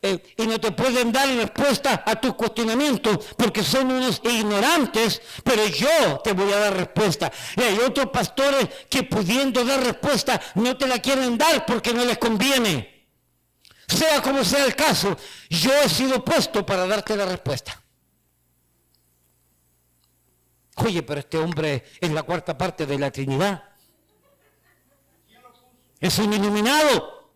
y no te pueden dar respuesta a tus cuestionamientos porque son unos ignorantes, pero yo te voy a dar respuesta. Y hay otros pastores que pudiendo dar respuesta no te la quieren dar porque no les conviene. Sea como sea el caso, yo he sido puesto para darte la respuesta. Oye, pero este hombre es la cuarta parte de la Trinidad. Es un iluminado.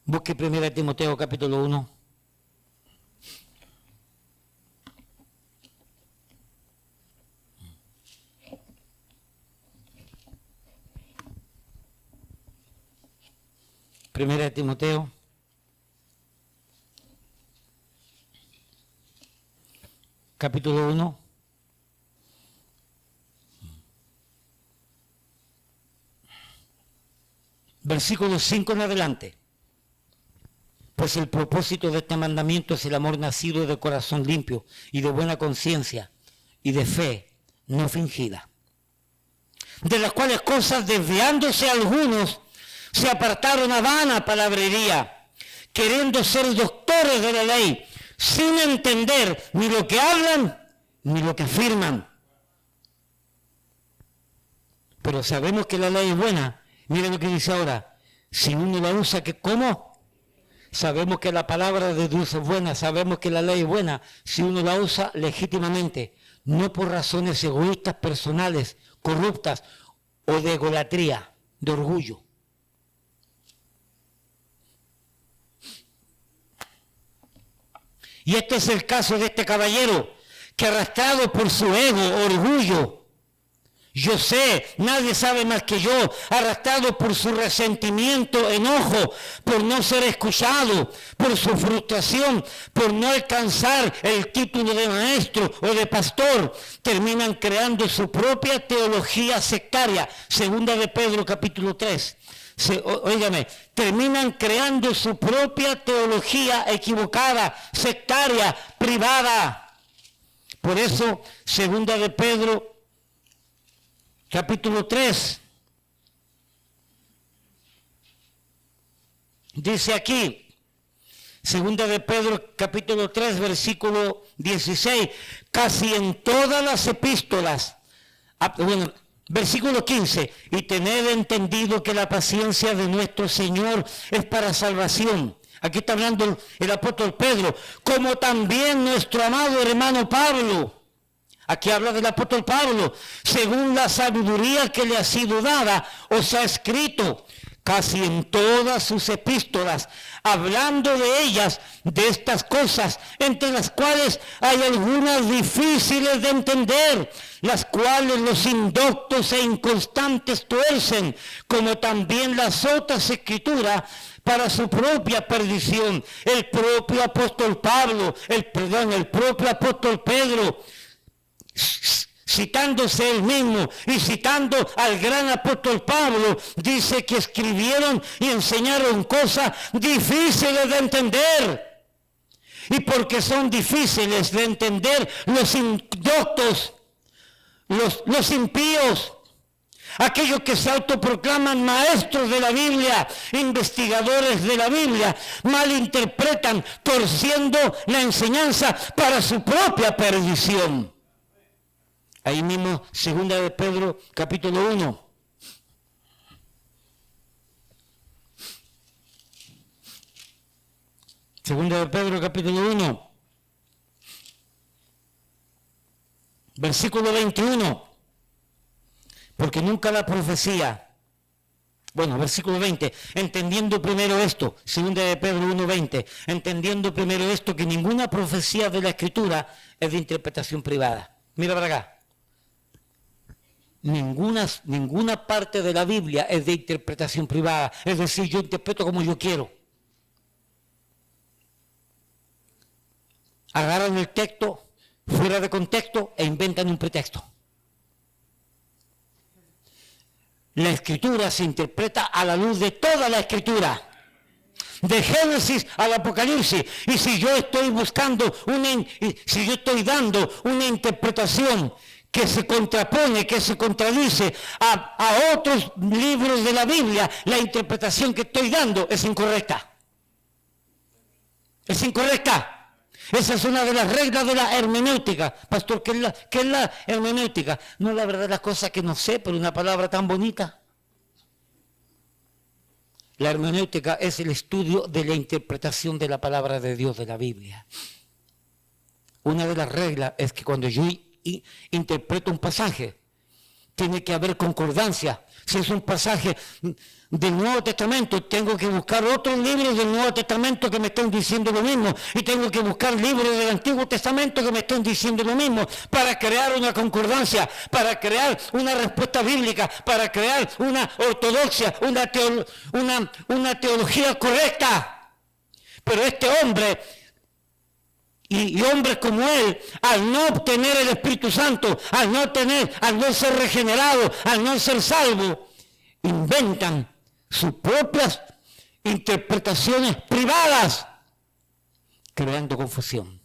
Busque 1 Timoteo capítulo 1. Primera de Timoteo, capítulo 1, versículo 5 en adelante. Pues el propósito de este mandamiento es el amor nacido de corazón limpio y de buena conciencia y de fe no fingida, de las cuales cosas desviándose algunos se apartaron a vana palabrería, queriendo ser doctores de la ley, sin entender ni lo que hablan ni lo que afirman. Pero sabemos que la ley es buena. Miren lo que dice ahora. Si uno la usa, ¿cómo? Sabemos que la palabra de Dios es buena, sabemos que la ley es buena, si uno la usa legítimamente, no por razones egoístas, personales, corruptas o de egolatría, de orgullo. Y este es el caso de este caballero, que arrastrado por su ego, orgullo, yo sé, nadie sabe más que yo, arrastrado por su resentimiento, enojo, por no ser escuchado, por su frustración, por no alcanzar el título de maestro o de pastor, terminan creando su propia teología sectaria. Segunda de Pedro capítulo 3. Óigame, terminan creando su propia teología equivocada, sectaria, privada. Por eso, segunda de Pedro capítulo 3, dice aquí, segunda de Pedro, capítulo 3, versículo 16, casi en todas las epístolas, versículo 15, y tened entendido que la paciencia de nuestro Señor es para salvación. Aquí está hablando el apóstol Pedro, como también nuestro amado hermano Pablo. Aquí habla del apóstol Pablo, según la sabiduría que le ha sido dada, os ha escrito casi en todas sus epístolas, hablando de ellas, de estas cosas, entre las cuales hay algunas difíciles de entender, las cuales los indoctos e inconstantes tuercen, como también las otras escrituras, para su propia perdición. El propio apóstol Pablo, el propio apóstol Pedro, citándose él mismo y citando al gran apóstol Pablo, dice que escribieron y enseñaron cosas difíciles de entender. Y porque son difíciles de entender, los indoctos, los impíos, aquellos que se autoproclaman maestros de la Biblia, investigadores de la Biblia, malinterpretan, torciendo la enseñanza para su propia perdición. Ahí mismo, segunda de Pedro, capítulo 1. Segunda de Pedro, capítulo 1. Versículo 21. Porque nunca la profecía. Bueno, versículo 20. Entendiendo primero esto, segunda de Pedro 1:20. Entendiendo primero esto, que ninguna profecía de la Escritura es de interpretación privada. Mira para acá. Ninguna parte de la Biblia es de interpretación privada. Es decir, yo interpreto como yo quiero. Agarran el texto fuera de contexto e inventan un pretexto. La Escritura se interpreta a la luz de toda la Escritura, de Génesis al Apocalipsis. Y si yo estoy si yo estoy dando una interpretación que se contrapone, que se contradice a otros libros de la Biblia, la interpretación que estoy dando es incorrecta. Es incorrecta. Esa es una de las reglas de la hermenéutica. Pastor, ¿qué es la hermenéutica? No, la verdad, las cosas que no sé, pero una palabra tan bonita. La hermenéutica es el estudio de la interpretación de la palabra de Dios, de la Biblia. Una de las reglas es que cuando yo interpreto un pasaje, tiene que haber concordancia. Si es un pasaje del Nuevo Testamento, tengo que buscar otros libros del Nuevo Testamento que me estén diciendo lo mismo, y tengo que buscar libros del Antiguo Testamento que me estén diciendo lo mismo, para crear una concordancia, para crear una respuesta bíblica, para crear una ortodoxia, una teología correcta. Pero este hombre y hombres como él, al no obtener el Espíritu Santo, al no ser regenerado, al no ser salvo, inventan sus propias interpretaciones privadas, creando confusión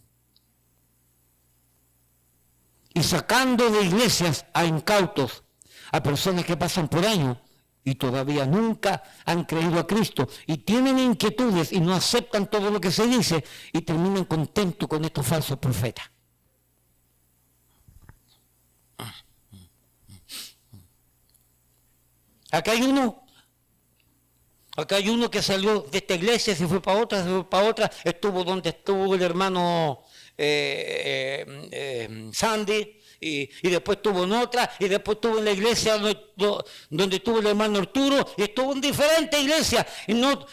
y sacando de iglesias a incautos, a personas que pasan por años y todavía nunca han creído a Cristo y tienen inquietudes y no aceptan todo lo que se dice y terminan contentos con estos falsos profetas. Acá hay uno que salió de esta iglesia, se fue para otra, estuvo donde estuvo el hermano Sandy, y después estuvo en otra, y después estuvo en la iglesia donde estuvo el hermano Arturo, y estuvo en diferentes iglesias, y no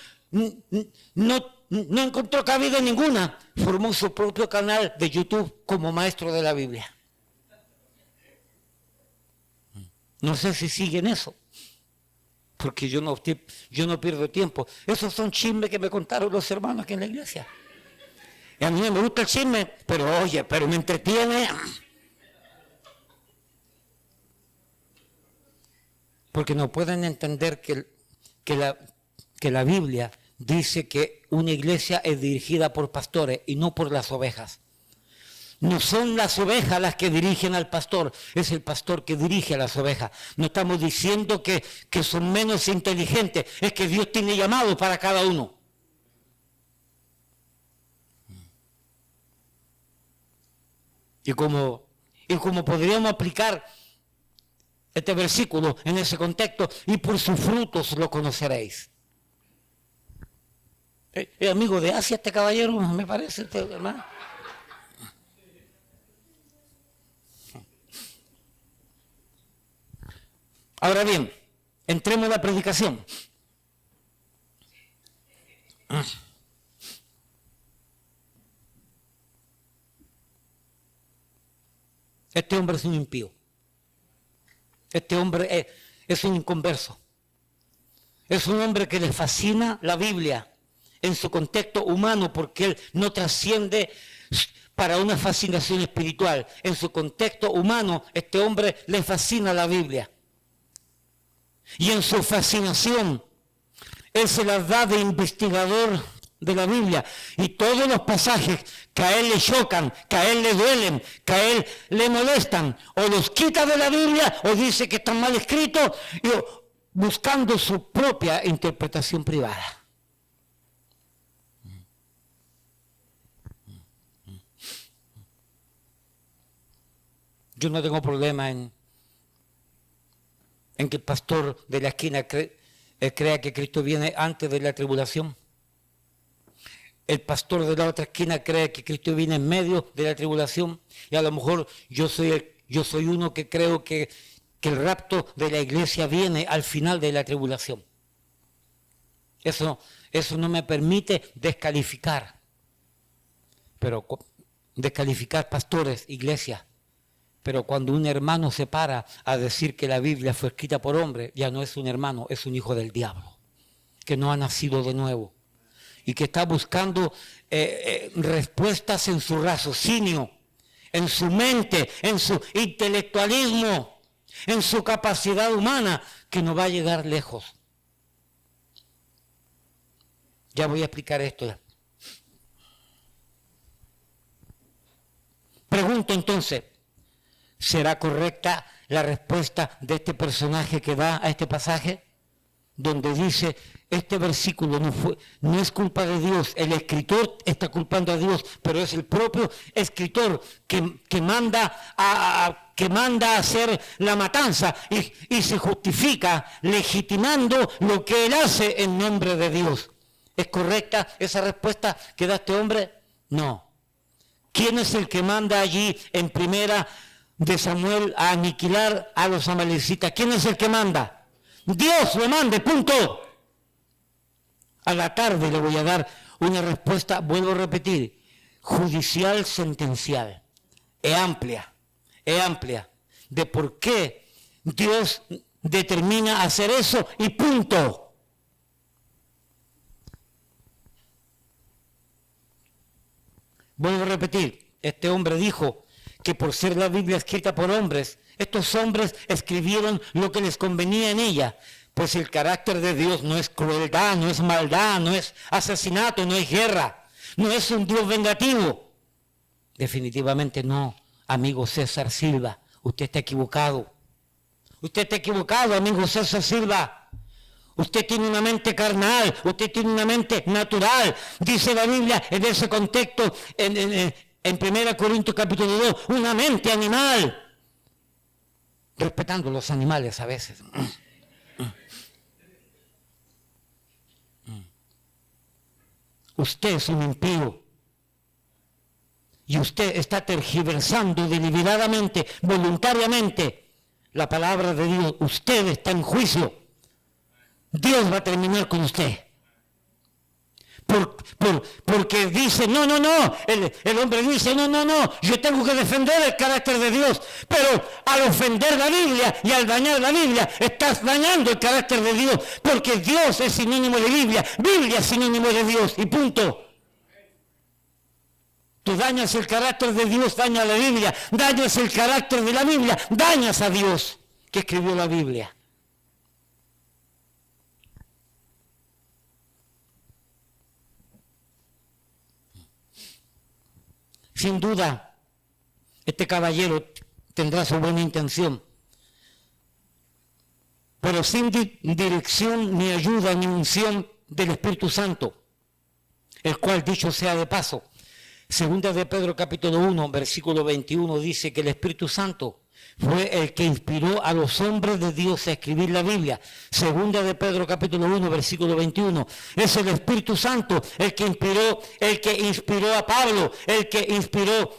encontró cabida ninguna. Formó su propio canal de YouTube como maestro de la Biblia. No sé si siguen eso, porque yo no pierdo tiempo. Esos son chismes que me contaron los hermanos aquí en la iglesia. Y a mí me gusta el chisme, pero me entretiene. Porque no pueden entender que la Biblia dice que una iglesia es dirigida por pastores y no por las ovejas. No son las ovejas las que dirigen al pastor, es el pastor que dirige a las ovejas. No estamos diciendo que son menos inteligentes, es que Dios tiene llamado para cada uno. Y como podríamos aplicar este versículo en ese contexto, y por sus frutos lo conoceréis. ¿Es amigo de Asia este caballero? Me parece, hermano. Ahora bien, entremos a la predicación. Este hombre es un impío. Este hombre es un inconverso. Es un hombre que le fascina la Biblia en su contexto humano, porque él no trasciende para una fascinación espiritual. En su contexto humano, este hombre le fascina la Biblia. Y en su fascinación, él se las da de investigador de la Biblia. Y todos los pasajes que a él le chocan, que a él le duelen, que a él le molestan, o los quita de la Biblia, o dice que están mal escritos, buscando su propia interpretación privada. Yo no tengo problema en que el pastor de la esquina crea que Cristo viene antes de la tribulación. El pastor de la otra esquina cree que Cristo viene en medio de la tribulación. Y a lo mejor yo soy uno que creo que el rapto de la iglesia viene al final de la tribulación. Eso no me permite descalificar pastores, iglesias. Pero cuando un hermano se para a decir que la Biblia fue escrita por hombre, ya no es un hermano, es un hijo del diablo, que no ha nacido de nuevo y que está buscando respuestas en su raciocinio, en su mente, en su intelectualismo, en su capacidad humana, que no va a llegar lejos. Ya voy a explicar esto. Pregunto entonces, ¿será correcta la respuesta de este personaje que da a este pasaje? donde dice, este versículo no es culpa de Dios, el escritor está culpando a Dios, pero es el propio escritor que manda a hacer la matanza y se justifica legitimando lo que él hace en nombre de Dios. ¿Es correcta esa respuesta que da este hombre? No. ¿Quién es el que manda allí en primera de Samuel a aniquilar a los amalecitas? ¿Quién es el que manda? Dios lo manda, punto. A la tarde le voy a dar una respuesta, vuelvo a repetir, judicial sentencial. Es amplia, de por qué Dios determina hacer eso y punto. Vuelvo a repetir, este hombre dijo que por ser la Biblia escrita por hombres, estos hombres escribieron lo que les convenía en ella, pues el carácter de Dios no es crueldad, no es maldad, no es asesinato, no es guerra, no es un Dios vengativo. Definitivamente no, amigo César Silva, usted está equivocado. Usted está equivocado, amigo César Silva. Usted tiene una mente carnal, usted tiene una mente natural. Dice la Biblia en ese contexto, en 1 Corintios capítulo 2, una mente animal. Respetando los animales a veces. Usted es un impío. Y usted está tergiversando deliberadamente, voluntariamente, la palabra de Dios. Usted está en juicio. Dios va a terminar con usted. Porque dice, no, el hombre dice, no, yo tengo que defender el carácter de Dios, pero al ofender la Biblia y al dañar la Biblia, estás dañando el carácter de Dios, porque Dios es sinónimo de Biblia es sinónimo de Dios, y punto. Tú dañas el carácter de Dios, dañas la Biblia, dañas el carácter de la Biblia, dañas a Dios que escribió la Biblia. Sin duda, este caballero tendrá su buena intención, pero sin dirección, ni ayuda, ni unción del Espíritu Santo, el cual, dicho sea de paso, segunda de Pedro capítulo 1, versículo 21, dice que el Espíritu Santo fue el que inspiró a los hombres de Dios a escribir la Biblia. Segunda de Pedro capítulo 1, versículo 21. Es el Espíritu Santo el que inspiró a Pablo, el que inspiró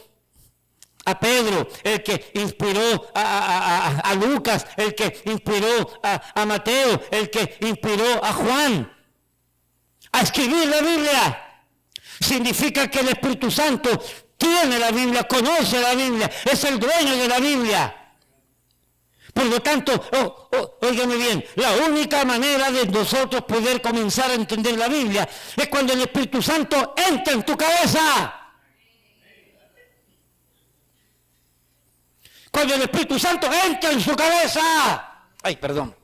a Pedro, el que inspiró a Lucas, el que inspiró a Mateo, el que inspiró a Juan a escribir la Biblia. Significa que el Espíritu Santo tiene la Biblia, conoce la Biblia, es el dueño de la Biblia. Por lo tanto, óigame bien, la única manera de nosotros poder comenzar a entender la Biblia es cuando el Espíritu Santo entra en tu cabeza. Cuando el Espíritu Santo entra en su cabeza. Ay, perdón.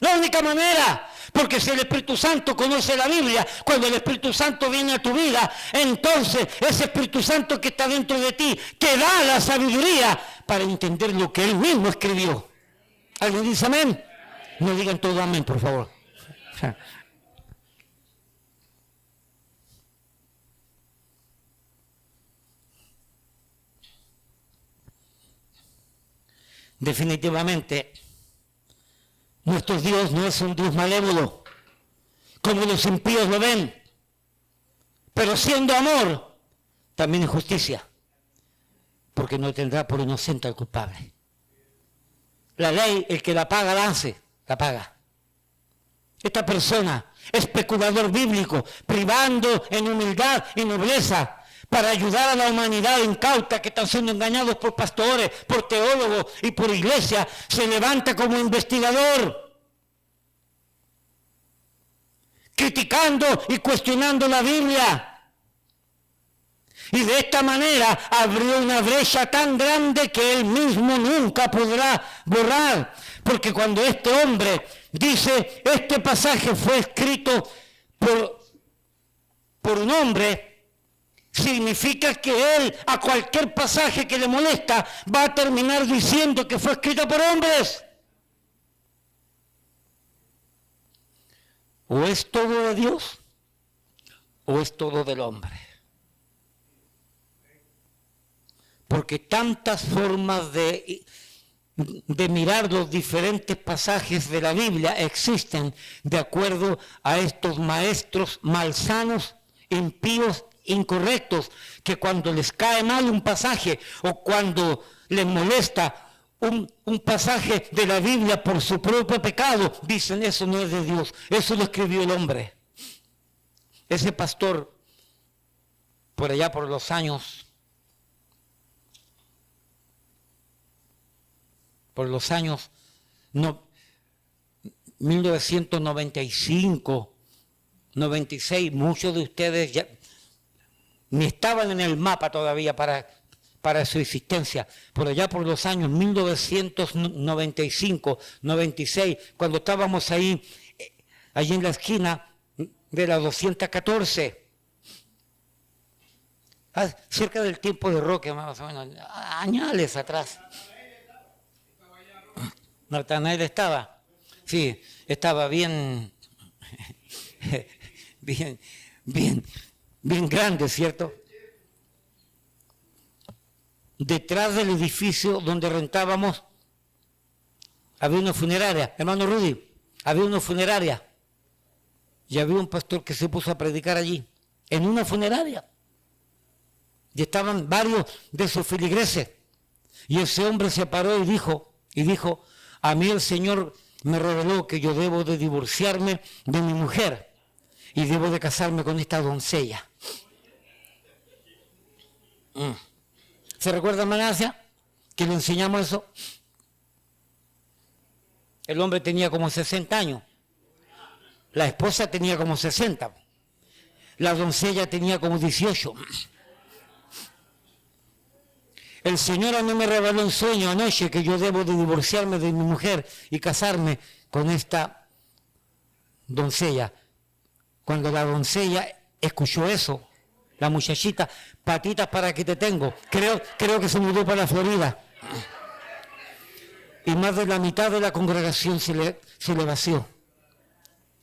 La única manera, porque si el Espíritu Santo conoce la Biblia, cuando el Espíritu Santo viene a tu vida, entonces ese Espíritu Santo que está dentro de ti te da la sabiduría para entender lo que Él mismo escribió. ¿Alguien dice amén? No digan todo amén, por favor. Definitivamente, nuestro Dios no es un Dios malévolo, como los impíos lo ven, pero siendo amor, también es justicia, porque no tendrá por inocente al culpable. La ley, el que la paga, la hace, la paga. Esta persona, especulador bíblico, privando en humildad y nobleza, para ayudar a la humanidad incauta que están siendo engañados por pastores, por teólogos y por iglesia, se levanta como investigador, criticando y cuestionando la Biblia. Y de esta manera abrió una brecha tan grande que él mismo nunca podrá borrar. Porque cuando este hombre dice, este pasaje fue escrito por un hombre, significa que él, a cualquier pasaje que le molesta, va a terminar diciendo que fue escrito por hombres. O es todo de Dios o es todo del hombre. Porque tantas formas de mirar los diferentes pasajes de la Biblia existen de acuerdo a estos maestros malsanos, impíos, incorrectos, que cuando les cae mal un pasaje o cuando les molesta un pasaje de la Biblia por su propio pecado, dicen eso no es de Dios, eso lo escribió el hombre. Ese pastor, por allá por los años 1995, 96, muchos de ustedes ya ni estaban en el mapa todavía para su existencia, por allá por los años 1995, 96, cuando estábamos allí en la esquina de la 214, cerca del tiempo de Roque, más o menos, años atrás. Natanael estaba, sí, estaba bien grande, ¿cierto? Detrás del edificio donde rentábamos había una funeraria, hermano Rudy, había una funeraria y había un pastor que se puso a predicar allí, en una funeraria, y estaban varios de sus feligreses, y ese hombre se paró y dijo, a mí el Señor me reveló que yo debo de divorciarme de mi mujer y debo de casarme con esta doncella. ¿Se recuerda, Manasia, que le enseñamos eso? El hombre tenía como 60 años, la esposa tenía como 60, la doncella tenía como 18. El Señor a mí me reveló en sueño anoche que yo debo de divorciarme de mi mujer y casarme con esta doncella. Cuando la doncella escuchó eso, la muchachita, patitas para que te tengo, creo que se mudó para la Florida. Y más de la mitad de la congregación se le vació.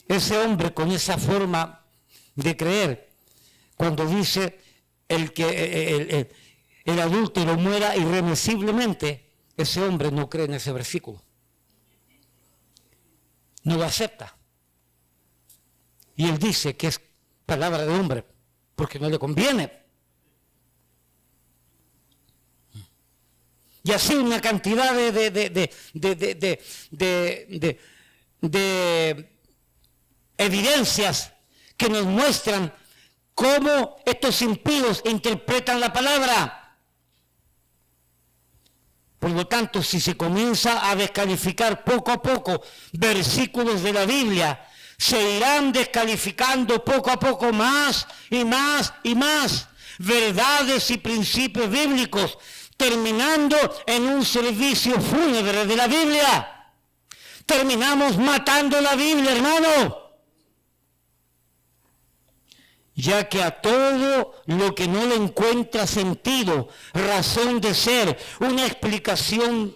Ese hombre con esa forma de creer, cuando dice el adúltero muera irremisiblemente, ese hombre no cree en ese versículo. No lo acepta. Y él dice que es palabra de hombre, porque no le conviene. Y así una cantidad de evidencias que nos muestran cómo estos impíos interpretan la palabra. Por lo tanto, si se comienza a descalificar poco a poco versículos de la Biblia, se irán descalificando poco a poco más y más y más verdades y principios bíblicos, terminando en un servicio fúnebre de la Biblia. Terminamos matando la Biblia, hermano. Ya que a todo lo que no le encuentra sentido, razón de ser, una explicación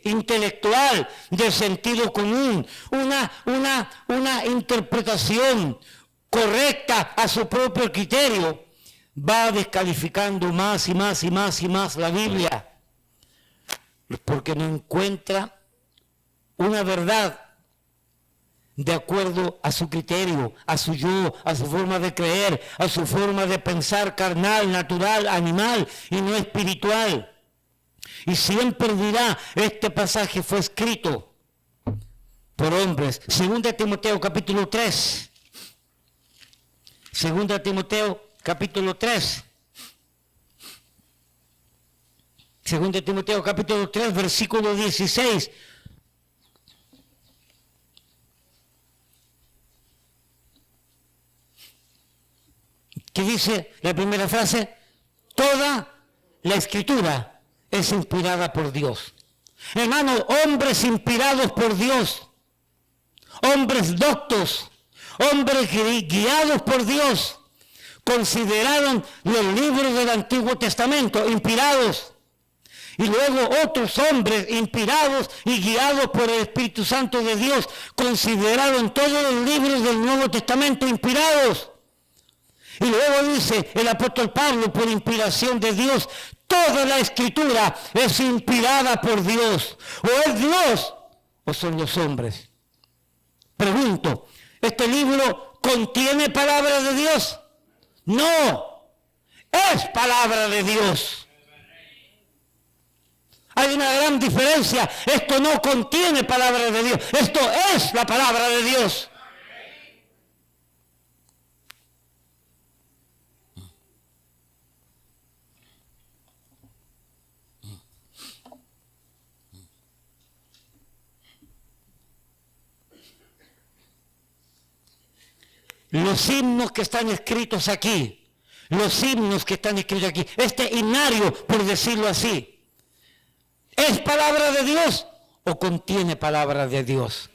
intelectual de sentido común, una interpretación correcta a su propio criterio, va descalificando más y más y más y más la Biblia, porque no encuentra una verdad de acuerdo a su criterio, a su yo, a su forma de creer, a su forma de pensar carnal, natural, animal y no espiritual. Y siempre dirá, este pasaje fue escrito por hombres. 2 Timoteo capítulo 3. 2 Timoteo capítulo 3. 2 Timoteo capítulo 3, versículo 16. ¿Qué dice la primera frase? Toda la escritura es inspirada por Dios. Hermano, hombres inspirados por Dios, hombres doctos, hombres guiados por Dios, consideraron los libros del Antiguo Testamento inspirados Y luego otros hombres inspirados y guiados por el Espíritu Santo de Dios consideraron todos los libros del Nuevo Testamento inspirados. Y luego dice el apóstol Pablo, por inspiración de Dios, toda la Escritura es inspirada por Dios. O es Dios o son los hombres. Pregunto, ¿este libro contiene palabra de Dios? No, es palabra de Dios. Hay una gran diferencia. Esto no contiene palabra de Dios. Esto es la palabra de Dios. Los himnos que están escritos aquí, este himnario, por decirlo así, ¿es palabra de Dios o contiene palabra de Dios?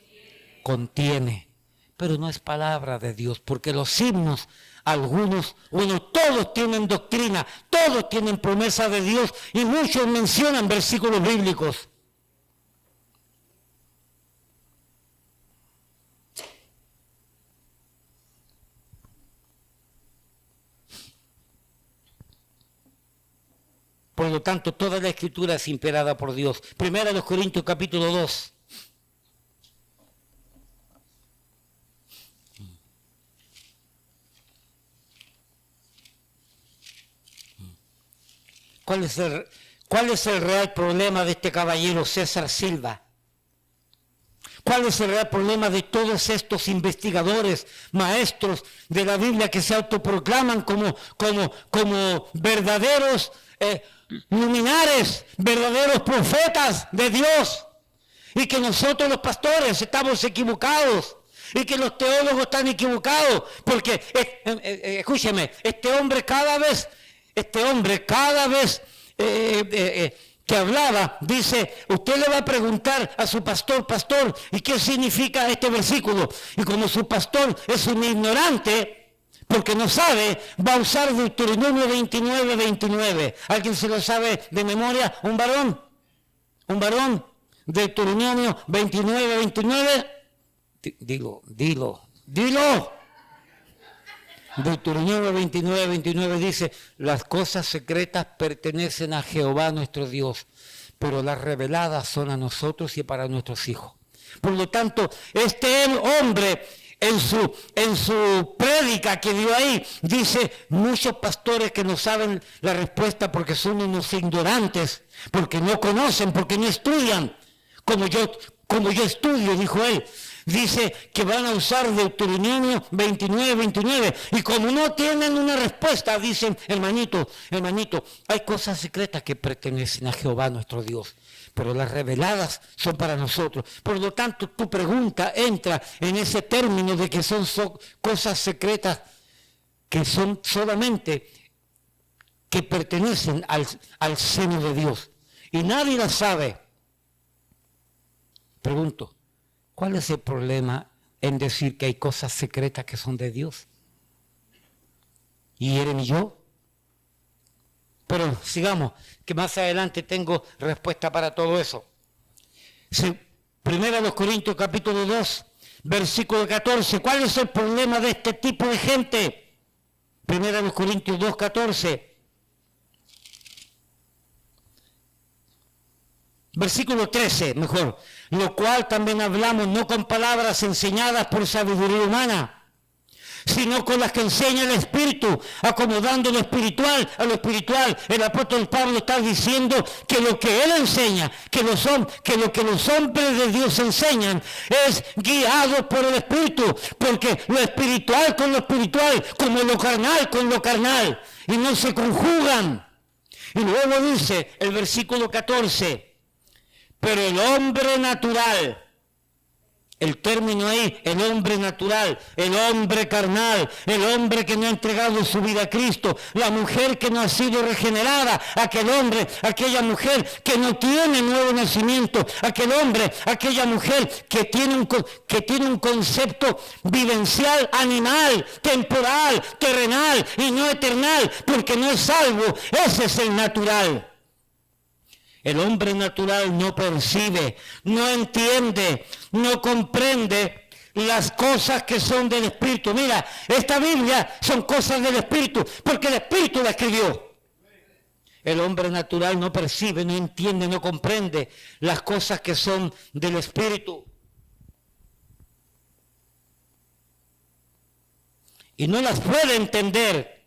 Contiene, pero no es palabra de Dios, porque los himnos, algunos, todos tienen doctrina, todos tienen promesa de Dios y muchos mencionan versículos bíblicos. Por lo tanto, toda la Escritura es inspirada por Dios. Primera de los Corintios capítulo 2. ¿Cuál es el real problema de este caballero César Silva? ¿Cuál es el real problema de todos estos investigadores, maestros de la Biblia que se autoproclaman como verdaderos luminares, verdaderos profetas de Dios? Y que nosotros los pastores estamos equivocados. Y que los teólogos están equivocados. Porque, escúcheme, este hombre cada vez que hablaba, dice, usted le va a preguntar a su pastor, ¿y qué significa este versículo? Y como su pastor es un ignorante, porque no sabe, va a usar Deuteronomio 29. ¿Alguien se lo sabe de memoria? ¿Un varón? Deuteronomio 29. Dilo. Deuteronomio 29 dice, las cosas secretas pertenecen a Jehová nuestro Dios, pero las reveladas son a nosotros y para nuestros hijos. Por lo tanto, este hombre en su prédica que dio ahí, dice, muchos pastores que no saben la respuesta porque son unos ignorantes, porque no conocen, porque no estudian, como yo estudio, dijo él. Dice que van a usar Deuteronomio 29. Y como no tienen una respuesta, dicen, hermanito, hay cosas secretas que pertenecen a Jehová nuestro Dios, pero las reveladas son para nosotros. Por lo tanto, tu pregunta entra en ese término de que son cosas secretas que son solamente que pertenecen al seno de Dios. Y nadie las sabe. Pregunto, ¿cuál es el problema en decir que hay cosas secretas que son de Dios? ¿Y Eren y yo? Pero sigamos, que más adelante tengo respuesta para todo eso. Primera de los Corintios capítulo 2, versículo 14. ¿Cuál es el problema de este tipo de gente? Primera de los Corintios 2, 14. Versículo 13, mejor. Lo cual también hablamos no con palabras enseñadas por sabiduría humana, sino con las que enseña el Espíritu, acomodando lo espiritual a lo espiritual. El apóstol Pablo está diciendo que lo que él enseña, que lo que los hombres de Dios enseñan, es guiado por el Espíritu, porque lo espiritual con lo espiritual, como lo carnal con lo carnal, y no se conjugan. Y luego dice el versículo 14, pero el hombre natural, el término ahí, el hombre natural, el hombre carnal, el hombre que no ha entregado su vida a Cristo, la mujer que no ha sido regenerada, aquel hombre, aquella mujer que no tiene nuevo nacimiento, aquel hombre, aquella mujer que tiene un concepto vivencial, animal, temporal, terrenal y no eternal, porque no es salvo. Ese es el natural. El hombre natural no percibe, no entiende, no comprende las cosas que son del Espíritu. Mira, esta Biblia son cosas del Espíritu, porque el Espíritu la escribió. El hombre natural no percibe, no entiende, no comprende las cosas que son del Espíritu. Y no las puede entender,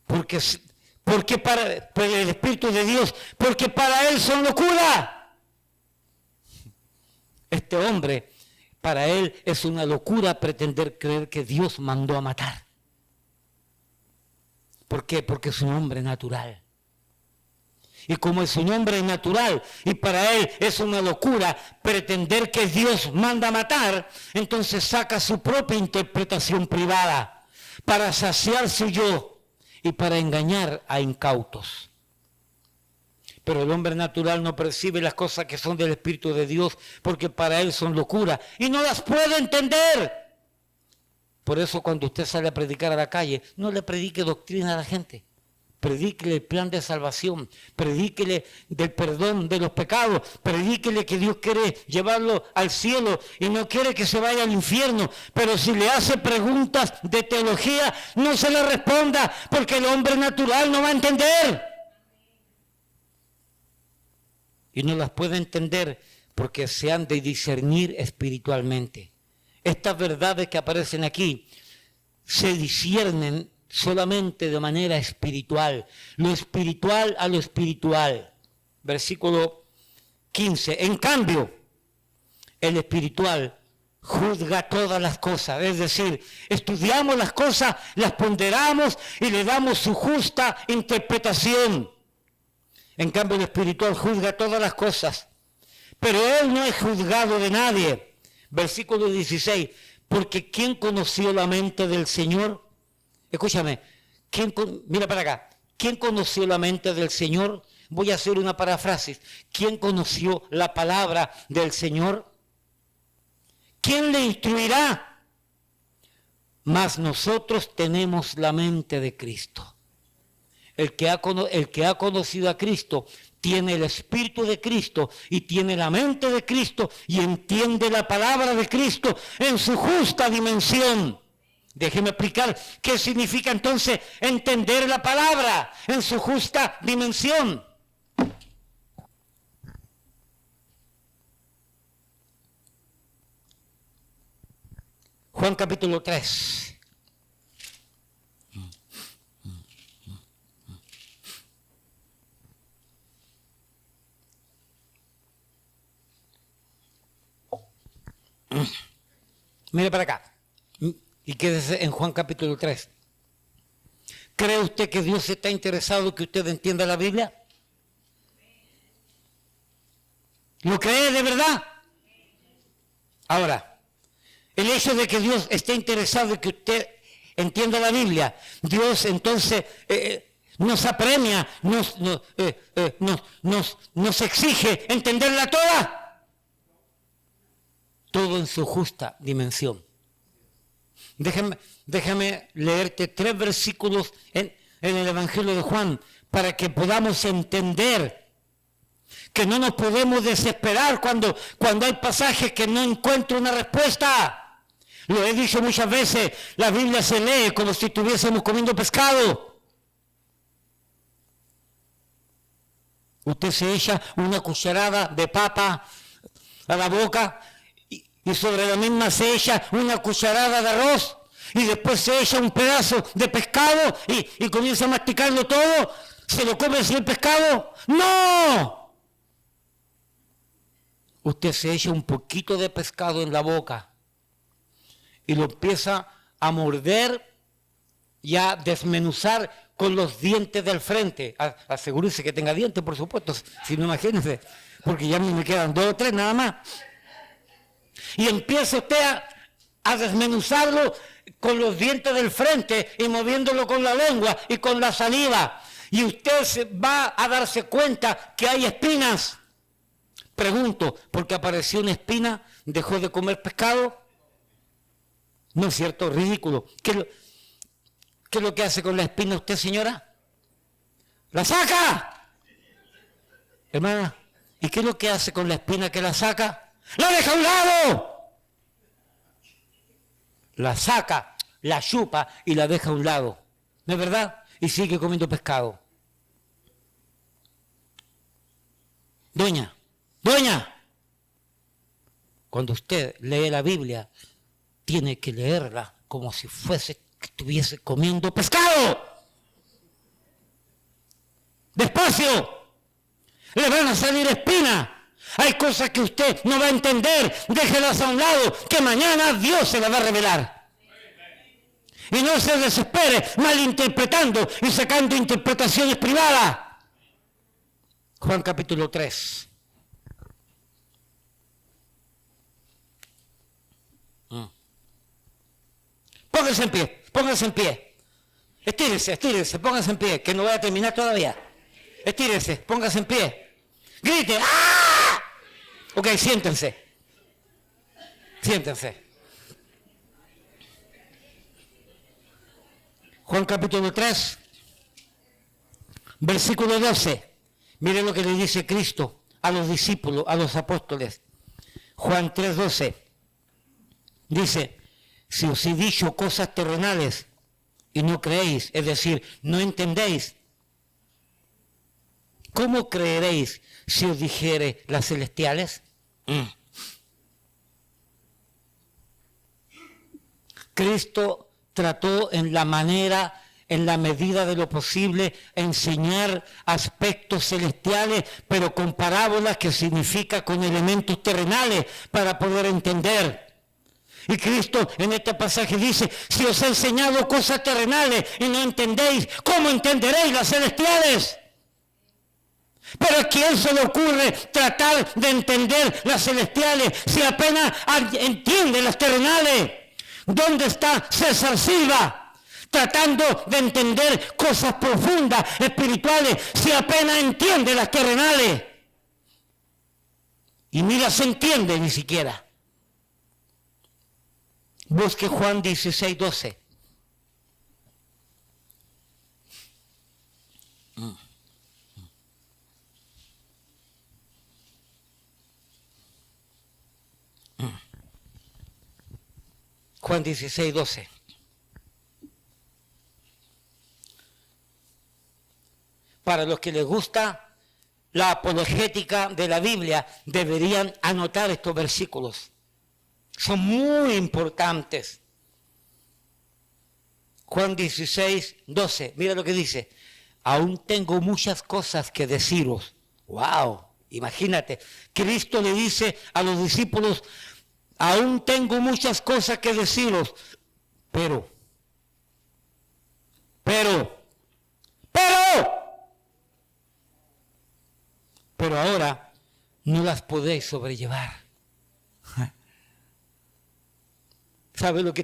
porque para el Espíritu de Dios, porque para él son locura. Este hombre, para él es una locura pretender creer que Dios mandó a matar. ¿Por qué? Porque es un hombre natural. Y como es un hombre natural y para él es una locura pretender que Dios manda a matar, entonces saca su propia interpretación privada para saciar su yo y para engañar a incautos. Pero el hombre natural no percibe las cosas que son del Espíritu de Dios porque para él son locura y no las puede entender. Por eso cuando usted sale a predicar a la calle, no le predique doctrina a la gente. Predíquele el plan de salvación, predíquele del perdón de los pecados, predíquele que Dios quiere llevarlo al cielo y no quiere que se vaya al infierno. Pero si le hace preguntas de teología, no se le responda, porque el hombre natural no va a entender. Y no las puede entender porque se han de discernir espiritualmente. Estas verdades que aparecen aquí se disciernen solamente de manera espiritual, lo espiritual a lo espiritual. Versículo 15. En cambio, el espiritual juzga todas las cosas, es decir, estudiamos las cosas, las ponderamos y le damos su justa interpretación. En cambio, el espiritual juzga todas las cosas, pero él no es juzgado de nadie. Versículo 16. Porque ¿quién conoció la mente del Señor? Escúchame, mira para acá. ¿Quién conoció la mente del Señor? Voy a hacer una paráfrasis. ¿Quién conoció la palabra del Señor? ¿Quién le instruirá? Mas nosotros tenemos la mente de Cristo. El que ha conocido a Cristo tiene el Espíritu de Cristo y tiene la mente de Cristo y entiende la palabra de Cristo en su justa dimensión. Déjeme explicar qué significa entonces entender la palabra en su justa dimensión. Juan capítulo 3. Mire para acá. Y quédese en Juan capítulo 3. ¿Cree usted que Dios está interesado en que usted entienda la Biblia? ¿Lo cree de verdad? Ahora, el hecho de que Dios esté interesado en que usted entienda la Biblia, Dios entonces nos apremia, nos exige entenderla toda. Todo en su justa dimensión. Déjame leerte 3 versículos en el Evangelio de Juan para que podamos entender que no nos podemos desesperar cuando hay pasajes que no encuentro una respuesta. Lo he dicho muchas veces, la Biblia se lee como si estuviésemos comiendo pescado. Usted se echa una cucharada de papa a la boca y sobre la misma se echa una cucharada de arroz y después se echa un pedazo de pescado y comienza a masticarlo todo. ¿Se lo come así el pescado? ¡No! Usted se echa un poquito de pescado en la boca y lo empieza a morder y a desmenuzar con los dientes del frente. Asegúrese que tenga dientes, por supuesto, si no, imagínense, porque ya me quedan 2 o 3 nada más. Y empieza usted a desmenuzarlo con los dientes del frente y moviéndolo con la lengua y con la saliva. Y usted va a darse cuenta que hay espinas. Pregunto, ¿porque apareció una espina, dejó de comer pescado? No es cierto, ridículo. ¿Qué es lo que hace con la espina usted, señora? ¡La saca! Hermana, ¿y qué es lo que hace con la espina que la saca? ¡La deja a un lado! La saca, la chupa y la deja a un lado. ¿No es verdad? Y sigue comiendo pescado. Doña, cuando usted lee la Biblia, tiene que leerla como si fuese que estuviese comiendo pescado. Despacio, le van a salir espinas. Hay cosas que usted no va a entender, déjelas a un lado, que mañana Dios se las va a revelar. Y no se desespere malinterpretando y sacando interpretaciones privadas. Juan capítulo 3. Pónganse en pie. Estírense, pónganse en pie, que no voy a terminar todavía. Estírense, pónganse en pie. Grite, ¡ah! Ok, siéntense. Juan capítulo 3, versículo 12. Miren lo que le dice Cristo a los discípulos, a los apóstoles. Juan 3:12. Dice, si os he dicho cosas terrenales y no creéis, es decir, no entendéis, ¿cómo creeréis si os dijere las celestiales? Cristo trató en la medida de lo posible, enseñar aspectos celestiales, pero con parábolas, que significa con elementos terrenales, para poder entender. Y Cristo en este pasaje dice, si os he enseñado cosas terrenales y no entendéis, ¿cómo entenderéis las celestiales? Pero ¿a quién se le ocurre tratar de entender las celestiales si apenas entiende las terrenales? ¿Dónde está César Silva tratando de entender cosas profundas, espirituales, si apenas entiende las terrenales? Y ni las entiende ni siquiera. Busque Juan 16:12. Juan 16:12. Para los que les gusta la apologética de la Biblia, deberían anotar estos versículos. Son muy importantes. Juan 16:12. Mira lo que dice. Aún tengo muchas cosas que deciros. ¡Wow! Imagínate. Cristo le dice a los discípulos, aún tengo muchas cosas que deciros, pero ahora no las podéis sobrellevar. ¿Sabe lo que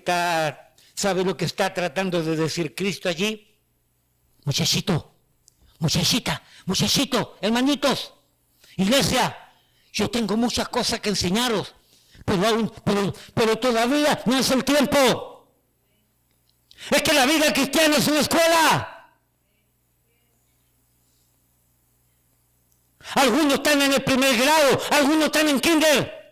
está tratando de decir Cristo allí? Muchachito, hermanitos, iglesia, yo tengo muchas cosas que enseñaros, pero todavía no es el tiempo. Es que la vida cristiana es una escuela. Algunos están en el primer grado, algunos están en kinder.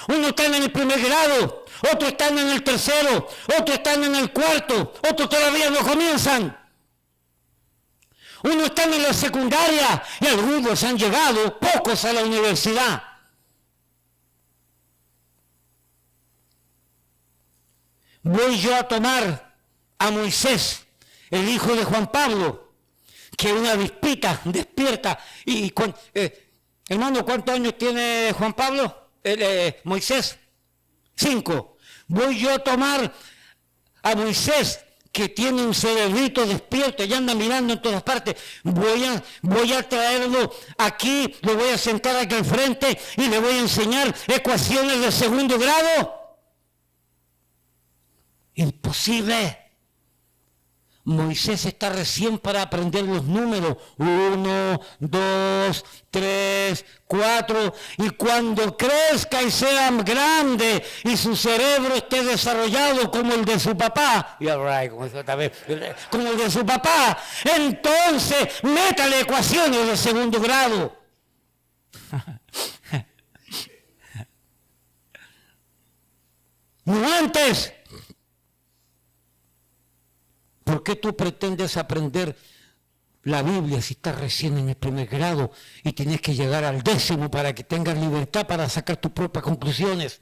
Unos están en el primer grado, otros están en el tercero, otros están en el cuarto, otros todavía no comienzan. Unos están en la secundaria y algunos han llegado, pocos a la universidad. Voy yo a tomar a Moisés, el hijo de Juan Pablo, que una avispita despierta. Hermano, ¿cuántos años tiene Juan Pablo? Moisés, 5. Voy yo a tomar a Moisés, que tiene un cerebrito despierto y anda mirando en todas partes. Voy a traerlo aquí, lo voy a sentar aquí al frente y le voy a enseñar ecuaciones de segundo grado. Imposible. Moisés está recién para aprender los números. 1, 2, 3, 4. Y cuando crezca y sea grande y su cerebro esté desarrollado como el de su papá, como el de su papá, entonces métale ecuaciones de segundo grado. No antes. ¿Por qué tú pretendes aprender la Biblia si estás recién en el primer grado y tienes que llegar al 10º para que tengas libertad para sacar tus propias conclusiones?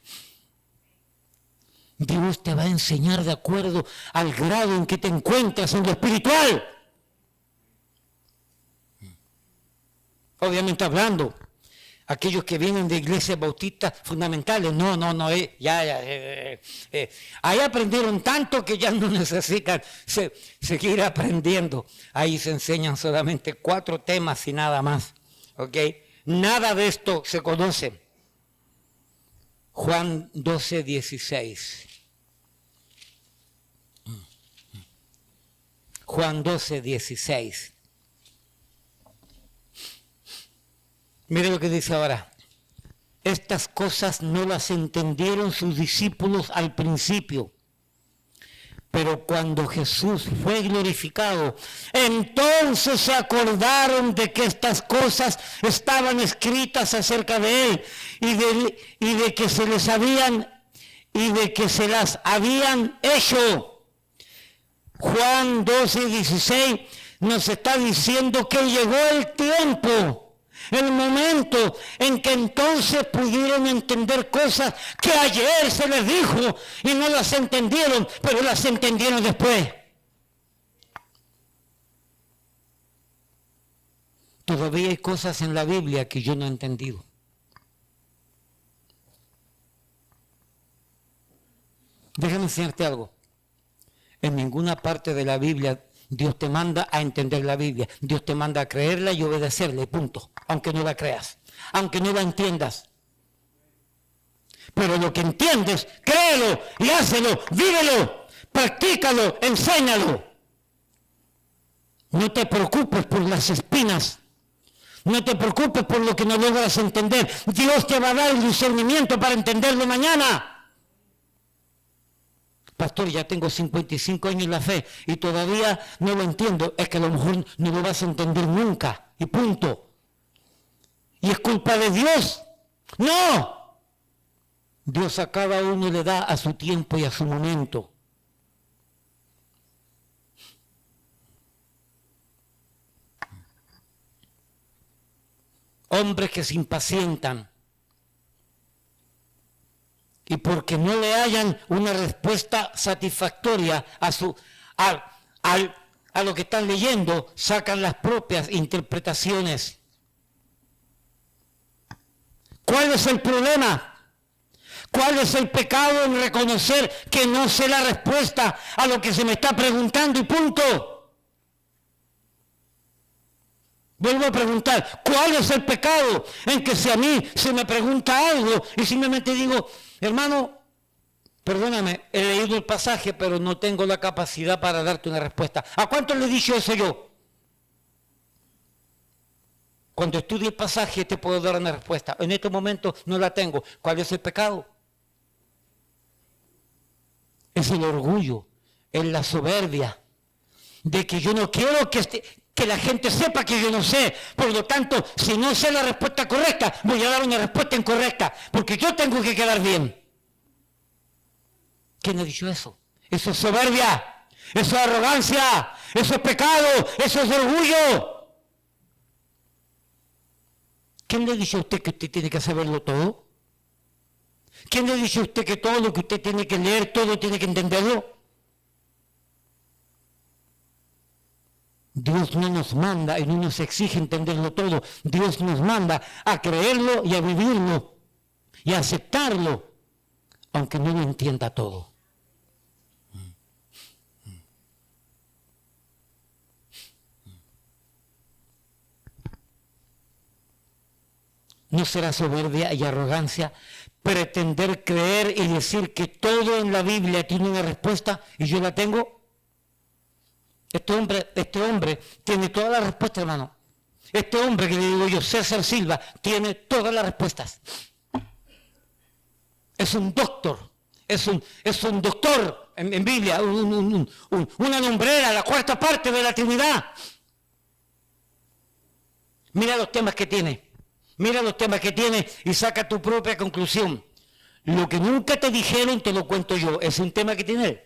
Dios te va a enseñar de acuerdo al grado en que te encuentras en lo espiritual. Obviamente hablando, aquellos que vienen de iglesias bautistas fundamentales, ahí aprendieron tanto que ya no necesitan seguir aprendiendo. Ahí se enseñan solamente 4 temas y nada más, ¿ok? Nada de esto se conoce. Juan 12, 16. Juan 12, 16. Mire lo que dice ahora. Estas cosas no las entendieron sus discípulos al principio, pero cuando Jesús fue glorificado, entonces se acordaron de que estas cosas estaban escritas acerca de él y de que se las habían hecho. Juan 12, 16 nos está diciendo que llegó el tiempo, el momento en que entonces pudieron entender cosas que ayer se les dijo y no las entendieron, pero las entendieron después. Todavía hay cosas en la Biblia que yo no he entendido. Déjame enseñarte algo. En ninguna parte de la Biblia Dios te manda a entender la Biblia. Dios te manda a creerla y obedecerla, y punto. Aunque no la creas, aunque no la entiendas. Pero lo que entiendes, créelo y hácelo, vívelo, practícalo, enséñalo. No te preocupes por las espinas. No te preocupes por lo que no logras entender. Dios te va a dar el discernimiento para entenderlo mañana. Pastor, ya tengo 55 años en la fe y todavía no lo entiendo. Es que a lo mejor no lo vas a entender nunca y punto. ¿Y es culpa de Dios? ¡No! Dios a cada uno le da a su tiempo y a su momento. Hombres que se impacientan y porque no le hayan una respuesta satisfactoria a lo que están leyendo, sacan las propias interpretaciones. ¿Cuál es el problema? ¿Cuál es el pecado en reconocer que no sé la respuesta a lo que se me está preguntando y punto? Vuelvo a preguntar, ¿cuál es el pecado en que si a mí se me pregunta algo y simplemente digo, hermano, perdóname, he leído el pasaje, pero no tengo la capacidad para darte una respuesta? ¿A cuánto le he dicho eso yo? Cuando estudie el pasaje te puedo dar una respuesta. En este momento no la tengo. ¿Cuál es el pecado? Es el orgullo, es la soberbia, de que yo no quiero que la gente sepa que yo no sé. Por lo tanto, si no sé la respuesta correcta, voy a dar una respuesta incorrecta, porque yo tengo que quedar bien. ¿Quién ha dicho eso? Eso es soberbia, eso es arrogancia, eso es pecado, eso es orgullo. ¿Quién le dice a usted que usted tiene que saberlo todo? ¿Quién le dice a usted que todo lo que usted tiene que leer, todo tiene que entenderlo? Dios no nos manda y no nos exige entenderlo todo. Dios nos manda a creerlo y a vivirlo y a aceptarlo, aunque no lo entienda todo. ¿No será soberbia y arrogancia pretender creer y decir que todo en la Biblia tiene una respuesta y yo la tengo? Este hombre tiene todas las respuestas, hermano. Este hombre que le digo yo, César Silva, tiene todas las respuestas. Es un doctor, es un doctor en Biblia, una lumbrera, la cuarta parte de la Trinidad. Mira los temas que tiene, y saca tu propia conclusión. Lo que nunca te dijeron te lo cuento yo, es un tema que tiene él.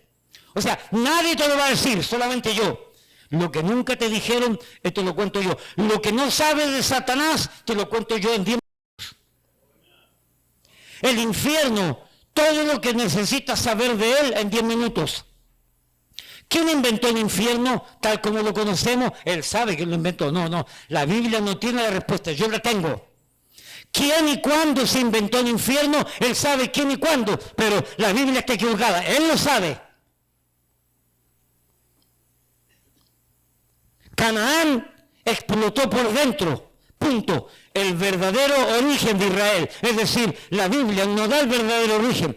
O sea, nadie te lo va a decir, solamente yo. Lo que nunca te dijeron, te lo cuento yo. Lo que no sabes de Satanás, te lo cuento yo en 10 minutos. El infierno, todo lo que necesitas saber de él en 10 minutos. ¿Quién inventó el infierno tal como lo conocemos? Él sabe que lo inventó. No, la Biblia no tiene la respuesta, yo la tengo. ¿Quién y cuándo se inventó el infierno? Él sabe quién y cuándo, pero la Biblia está equivocada, él lo sabe. Canaán explotó por dentro, punto. El verdadero origen de Israel, es decir, la Biblia no da el verdadero origen.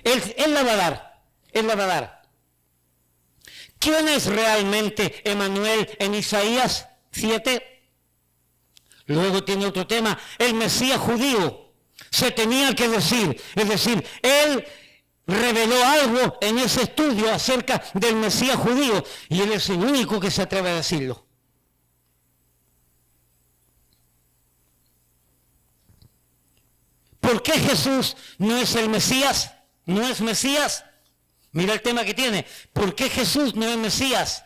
Él la va a dar. ¿Quién es realmente Emanuel en Isaías 7? Luego tiene otro tema, el Mesías judío. Se tenía que decir, es decir, él reveló algo en ese estudio acerca del Mesías judío y él es el único que se atreve a decirlo. ¿Por qué Jesús no es el Mesías? ¿No es Mesías? Mira el tema que tiene. ¿Por qué Jesús no es Mesías?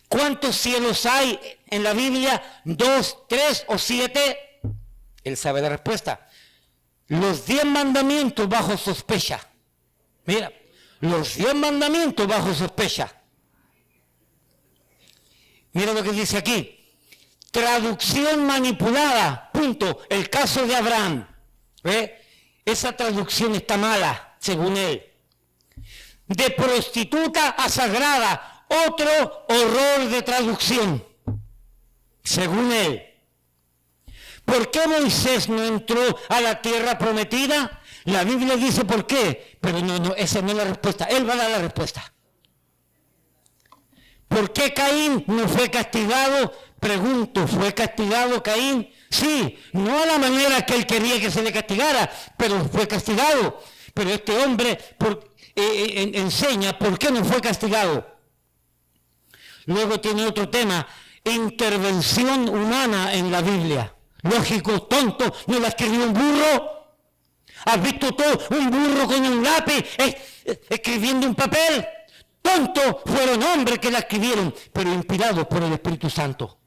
¿Cuántos cielos hay en la Biblia? ¿2, 3 o 7? Él sabe la respuesta. Los 10 mandamientos bajo sospecha. Mira, los 10 mandamientos bajo sospecha. Mira lo que dice aquí. Traducción manipulada, punto. El caso de Abraham. ¿Ve? Esa traducción está mala, según él. De prostituta a sagrada, otro horror de traducción, según él. ¿Por qué Moisés no entró a la tierra prometida? La Biblia dice por qué, pero no, esa no es la respuesta. Él va a dar la respuesta. ¿Por qué Caín no fue castigado? Pregunto, ¿fue castigado Caín? Sí, no a la manera que él quería que se le castigara, pero fue castigado. Pero este hombre enseña por qué no fue castigado. Luego tiene otro tema, intervención humana en la Biblia. Lógico, tonto, ¿no la escribió un burro? ¿Has visto tú un burro con un lápiz escribiendo un papel? Tonto, fueron hombres que la escribieron, pero inspirados por el Espíritu Santo.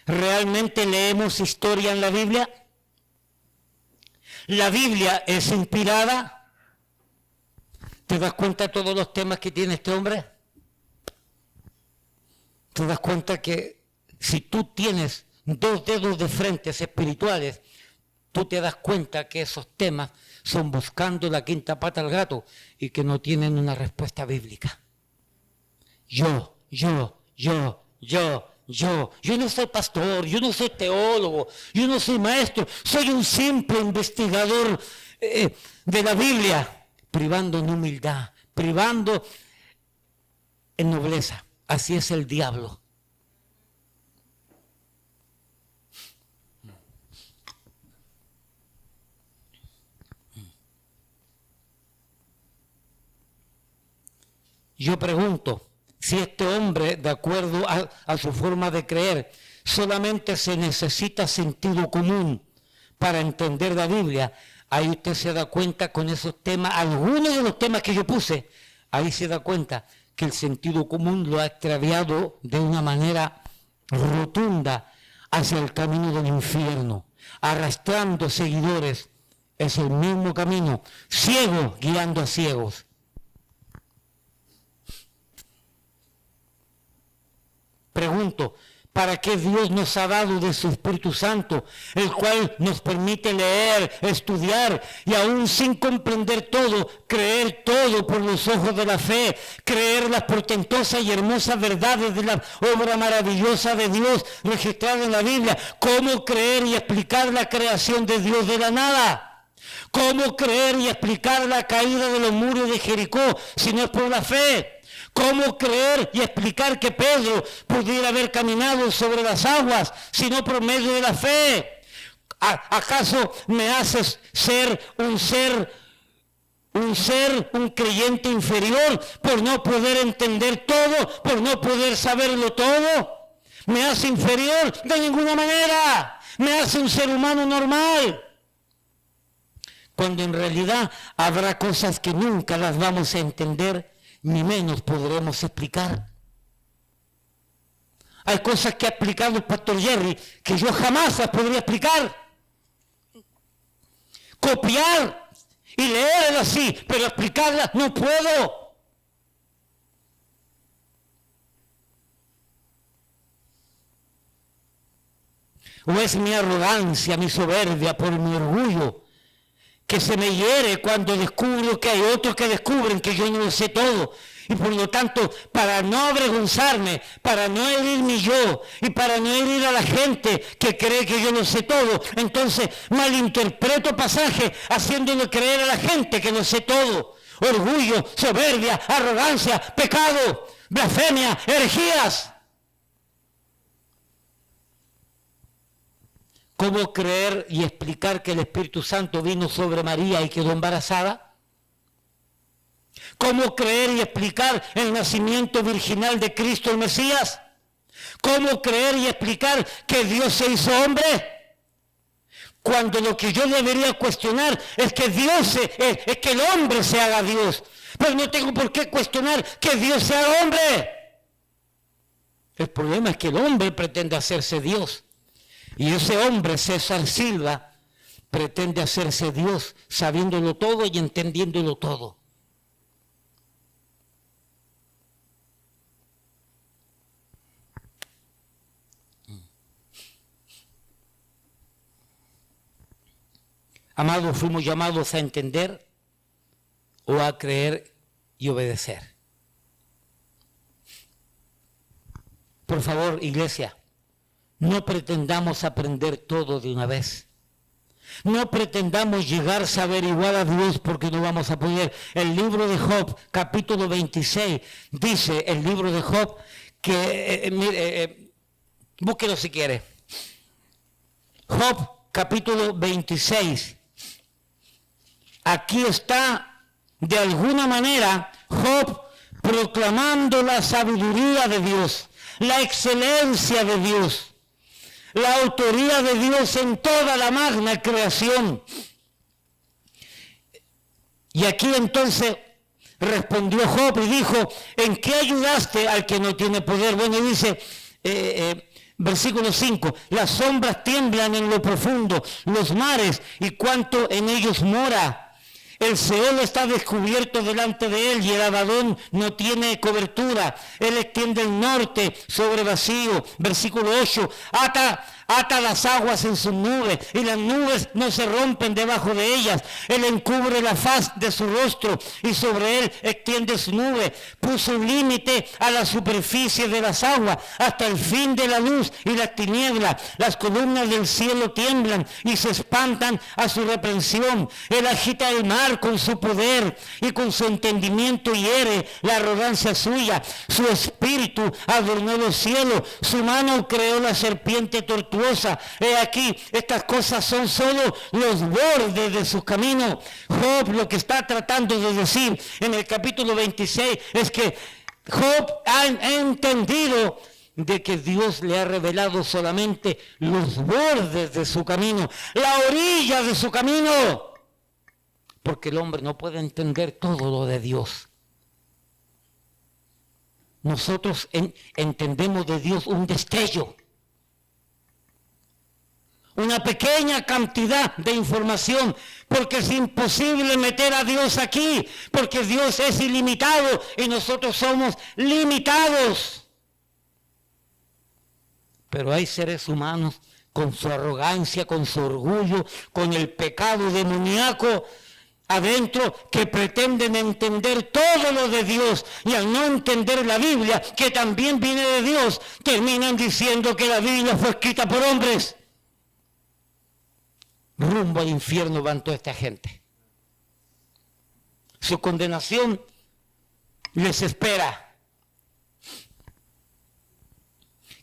¿Realmente leemos historia en la Biblia? ¿La Biblia es inspirada? ¿Te das cuenta de todos los temas que tiene este hombre? ¿Te das cuenta que si tú tienes 2 dedos de frente espirituales, tú te das cuenta que esos temas son buscando la quinta pata al gato y que no tienen una respuesta bíblica? Yo no soy pastor, yo no soy teólogo, yo no soy maestro, soy un simple investigador de la Biblia, privando en humildad, privando en nobleza. Así es el diablo. Yo pregunto, si este hombre, de acuerdo a su forma de creer, solamente se necesita sentido común para entender la Biblia, ahí usted se da cuenta con esos temas, algunos de los temas que yo puse, ahí se da cuenta que el sentido común lo ha extraviado de una manera rotunda hacia el camino del infierno, arrastrando seguidores. Es el mismo camino, ciego guiando a ciegos. Pregunto, ¿Para qué Dios nos ha dado de su Espíritu Santo, el cual nos permite leer, estudiar y aún sin comprender todo, creer todo por los ojos de la fe, creer las portentosas y hermosas verdades de la obra maravillosa de Dios registrada en la Biblia? ¿Cómo creer y explicar la creación de Dios de la nada? ¿Cómo creer y explicar la caída de los muros de Jericó si no es por la fe? ¿Cómo creer y explicar que Pedro pudiera haber caminado sobre las aguas si no por medio de la fe? ¿Acaso me haces ser un creyente inferior por no poder entender todo, por no poder saberlo todo? ¿Me hace inferior? De ninguna manera. Me hace un ser humano normal. Cuando en realidad habrá cosas que nunca las vamos a entender, ni menos podremos explicar. Hay cosas que ha explicado el pastor Jerry que yo jamás las podría explicar. Copiar y leer así, pero explicarlas no puedo. O es mi arrogancia, mi soberbia, por mi orgullo, que se me hiere cuando descubro que hay otros que descubren que yo no lo sé todo. Y por lo tanto, para no avergonzarme, para no herir mi yo y para no herir a la gente que cree que yo lo sé todo, entonces malinterpreto pasajes haciéndole creer a la gente que no sé todo. Orgullo, soberbia, arrogancia, pecado, blasfemia, herejías. ¿Cómo creer y explicar que el Espíritu Santo vino sobre María y quedó embarazada? ¿Cómo creer y explicar el nacimiento virginal de Cristo el Mesías? ¿Cómo creer y explicar que Dios se hizo hombre? Cuando lo que yo debería cuestionar es que es que el hombre se haga Dios. Pero no tengo por qué cuestionar que Dios se haga hombre. El problema es que el hombre pretende hacerse Dios. Y ese hombre, César Silva, pretende hacerse Dios, sabiéndolo todo y entendiéndolo todo. Amados, fuimos llamados a entender o a creer y obedecer. Por favor, iglesia, no pretendamos aprender todo de una vez. No pretendamos llegar a saber igual a Dios porque no vamos a poder. El libro de Job, capítulo 26, dice el libro de Job que, búsquelo si quiere. Job, capítulo 26. Aquí está, de alguna manera, Job proclamando la sabiduría de Dios, la excelencia de Dios, la autoría de Dios en toda la magna creación. Y aquí entonces respondió Job y dijo, ¿en qué ayudaste al que no tiene poder? Bueno, dice, versículo 5, las sombras tiemblan en lo profundo, los mares y cuanto en ellos mora. El Seol está descubierto delante de él y el Abadón no tiene cobertura. Él extiende el norte sobre vacío. Versículo 8, ata las aguas en sus nubes y las nubes no se rompen debajo de ellas. Él encubre la faz de su rostro y sobre él extiende su nube. Puso un límite a la superficie de las aguas hasta el fin de la luz y las tinieblas. Las columnas del cielo tiemblan y se espantan a su reprensión. Él agita el mar con su poder y con su entendimiento hiere la arrogancia suya. Su espíritu adornó los cielos, su mano creó la serpiente tortuosa. He aquí, estas cosas son solo los bordes de su camino. Job lo que está tratando de decir en el capítulo 26 es que Job ha entendido de que Dios le ha revelado solamente los bordes de su camino, la orilla de su camino. Porque el hombre no puede entender todo lo de Dios. Nosotros entendemos de Dios un destello, una pequeña cantidad de información, porque es imposible meter a Dios aquí, porque Dios es ilimitado y nosotros somos limitados. Pero hay seres humanos con su arrogancia, con su orgullo, con el pecado demoníaco adentro, que pretenden entender todo lo de Dios, y al no entender la Biblia, que también viene de Dios, terminan diciendo que la Biblia fue escrita por hombres. Rumbo al infierno van toda esta gente. Su condenación les espera.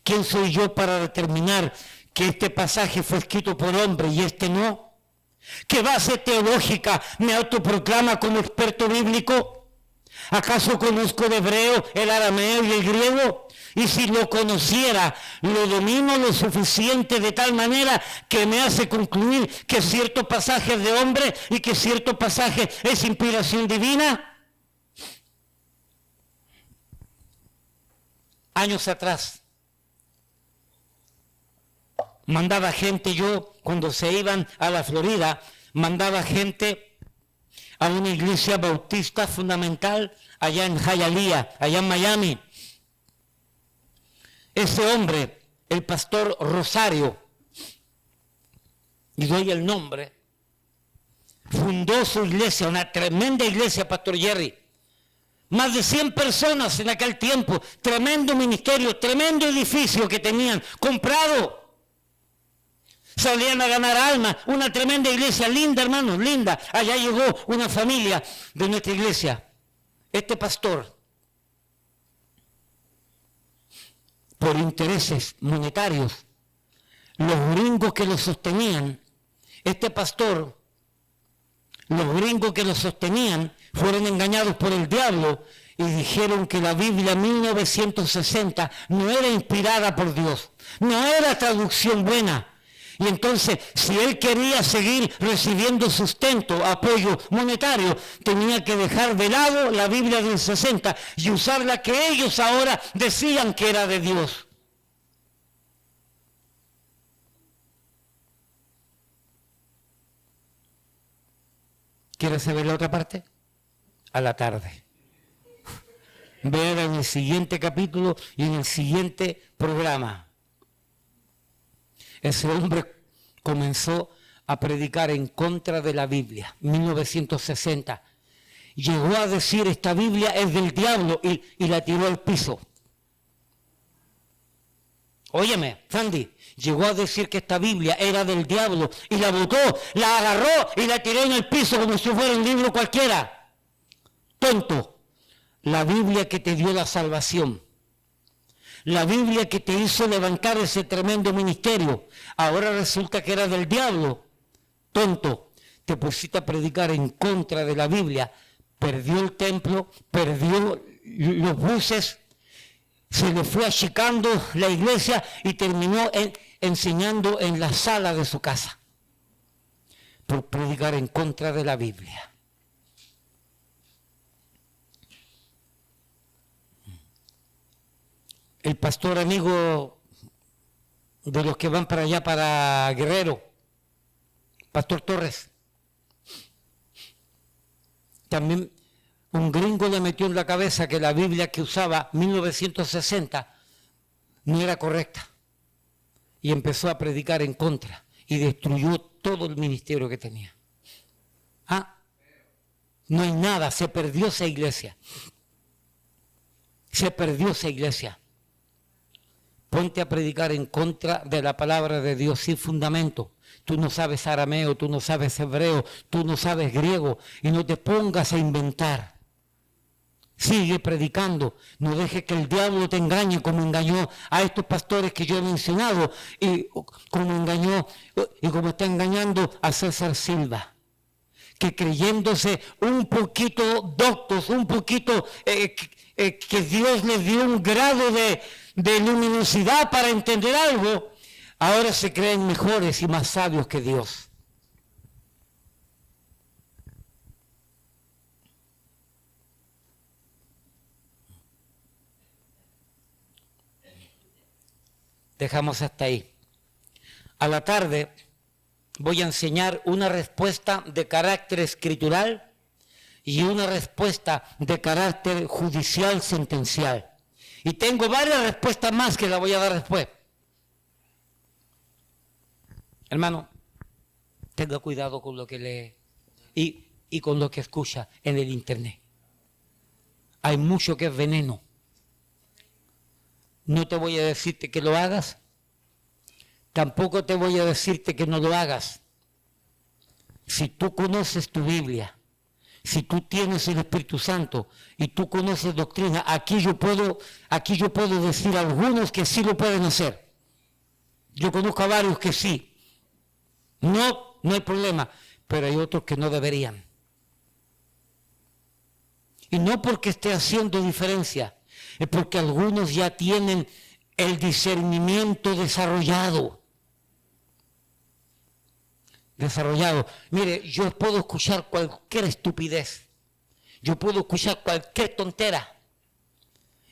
¿Quién soy yo para determinar que este pasaje fue escrito por hombre y este no? ¿Qué base teológica me autoproclama como experto bíblico? ¿Acaso conozco el hebreo, el arameo y el griego? Y si lo conociera, lo domino lo suficiente de tal manera que me hace concluir que cierto pasaje es de hombre y que cierto pasaje es inspiración divina. Años atrás, mandaba gente, yo cuando se iban a la Florida, mandaba gente a una iglesia bautista fundamental allá en Hialeah, allá en Miami. Ese hombre, el pastor Rosario, y doy el nombre, fundó su iglesia, una tremenda iglesia, Pastor Jerry. Más de 100 personas en aquel tiempo, tremendo ministerio, tremendo edificio que tenían, comprado. Salían a ganar almas, una tremenda iglesia, linda hermanos, linda. Allá llegó una familia de nuestra iglesia. Este pastor, por intereses monetarios, los gringos que lo sostenían, este pastor, los gringos que lo sostenían, fueron engañados por el diablo y dijeron que la Biblia 1960 no era inspirada por Dios, no era traducción buena. Y entonces, si él quería seguir recibiendo sustento, apoyo monetario, tenía que dejar de lado la Biblia del 60 y usar la que ellos ahora decían que era de Dios. ¿Quieres saber la otra parte? A la tarde. Ver en el siguiente capítulo y en el siguiente programa. Ese hombre comenzó a predicar en contra de la Biblia, 1960. Llegó a decir, esta Biblia es del diablo, y la tiró al piso. Óyeme, Sandy, llegó a decir que esta Biblia era del diablo, y la botó, la agarró y la tiró en el piso como si fuera un libro cualquiera. Tonto, la Biblia que te dio la salvación. La Biblia que te hizo levantar ese tremendo ministerio, ahora resulta que era del diablo. Tonto, te pusiste a predicar en contra de la Biblia, perdió el templo, perdió los buses, se le fue achicando la iglesia y terminó enseñando en la sala de su casa, por predicar en contra de la Biblia. El pastor amigo de los que van para allá, para Guerrero, Pastor Torres, también un gringo le metió en la cabeza que la Biblia que usaba 1960 no era correcta y empezó a predicar en contra y destruyó todo el ministerio que tenía. No hay nada, se perdió esa iglesia. Se perdió esa iglesia. Ponte a predicar en contra de la palabra de Dios sin fundamento. Tú no sabes arameo, tú no sabes hebreo, tú no sabes griego, y no te pongas a inventar. Sigue predicando, no dejes que el diablo te engañe como engañó a estos pastores que yo he mencionado, y como engañó y como está engañando a César Silva, que creyéndose un poquito doctos, un poquito que Dios les dio un grado de luminosidad para entender algo, ahora se creen mejores y más sabios que Dios. Dejamos hasta ahí. A la tarde voy a enseñar una respuesta de carácter escritural y una respuesta de carácter judicial sentencial. Y tengo varias respuestas más que las voy a dar después. Hermano, tenga cuidado con lo que lee y con lo que escucha en el internet. Hay mucho que es veneno. No te voy a decirte que lo hagas, tampoco te voy a decirte que no lo hagas. Si tú conoces tu Biblia, si tú tienes el Espíritu Santo y tú conoces doctrina, aquí yo puedo decir a algunos que sí lo pueden hacer. Yo conozco a varios que sí. No hay problema, pero hay otros que no deberían. Y no porque esté haciendo diferencia, es porque algunos ya tienen el discernimiento desarrollado. Mire, yo puedo escuchar cualquier estupidez, yo puedo escuchar cualquier tontera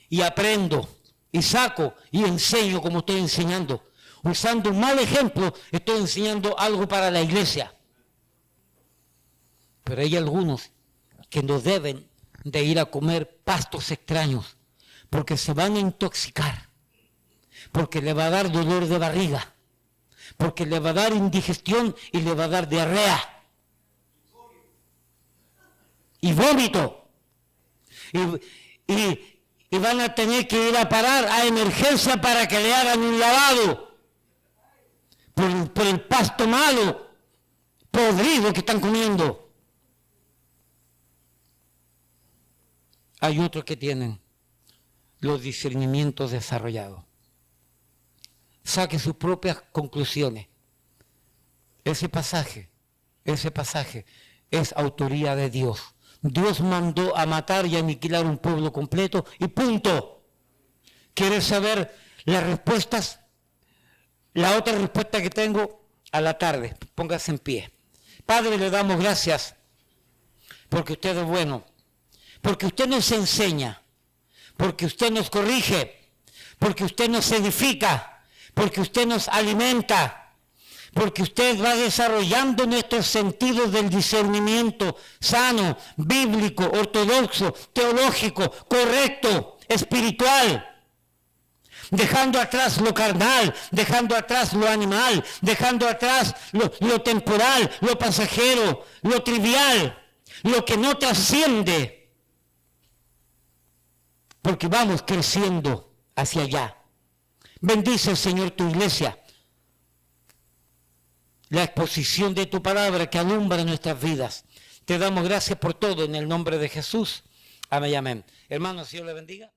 y aprendo y saco y enseño como estoy enseñando. Usando un mal ejemplo, estoy enseñando algo para la iglesia. Pero hay algunos que no deben de ir a comer pastos extraños, porque se van a intoxicar, porque le va a dar dolor de barriga, porque le va a dar indigestión y le va a dar diarrea y vómito. Y van a tener que ir a parar a emergencia para que le hagan un lavado por el pasto malo, podrido que están comiendo. Hay otros que tienen los discernimientos desarrollados. Saque sus propias conclusiones. Ese pasaje es autoría de Dios. Dios mandó a matar y aniquilar un pueblo completo y punto. ¿Quieres saber las respuestas? La otra respuesta que tengo a la tarde. Póngase en pie. Padre, le damos gracias porque usted es bueno, porque usted nos enseña, porque usted nos corrige, porque usted nos edifica, porque usted nos alimenta, porque usted va desarrollando nuestros sentidos del discernimiento sano, bíblico, ortodoxo, teológico, correcto, espiritual. Dejando atrás lo carnal, dejando atrás lo animal, dejando atrás lo temporal, lo pasajero, lo trivial, lo que no trasciende. Porque vamos creciendo hacia allá. Bendice, Señor, tu iglesia. La exposición de tu palabra que alumbra nuestras vidas. Te damos gracias por todo en el nombre de Jesús. Amén, amén. Hermanos, Dios le bendiga.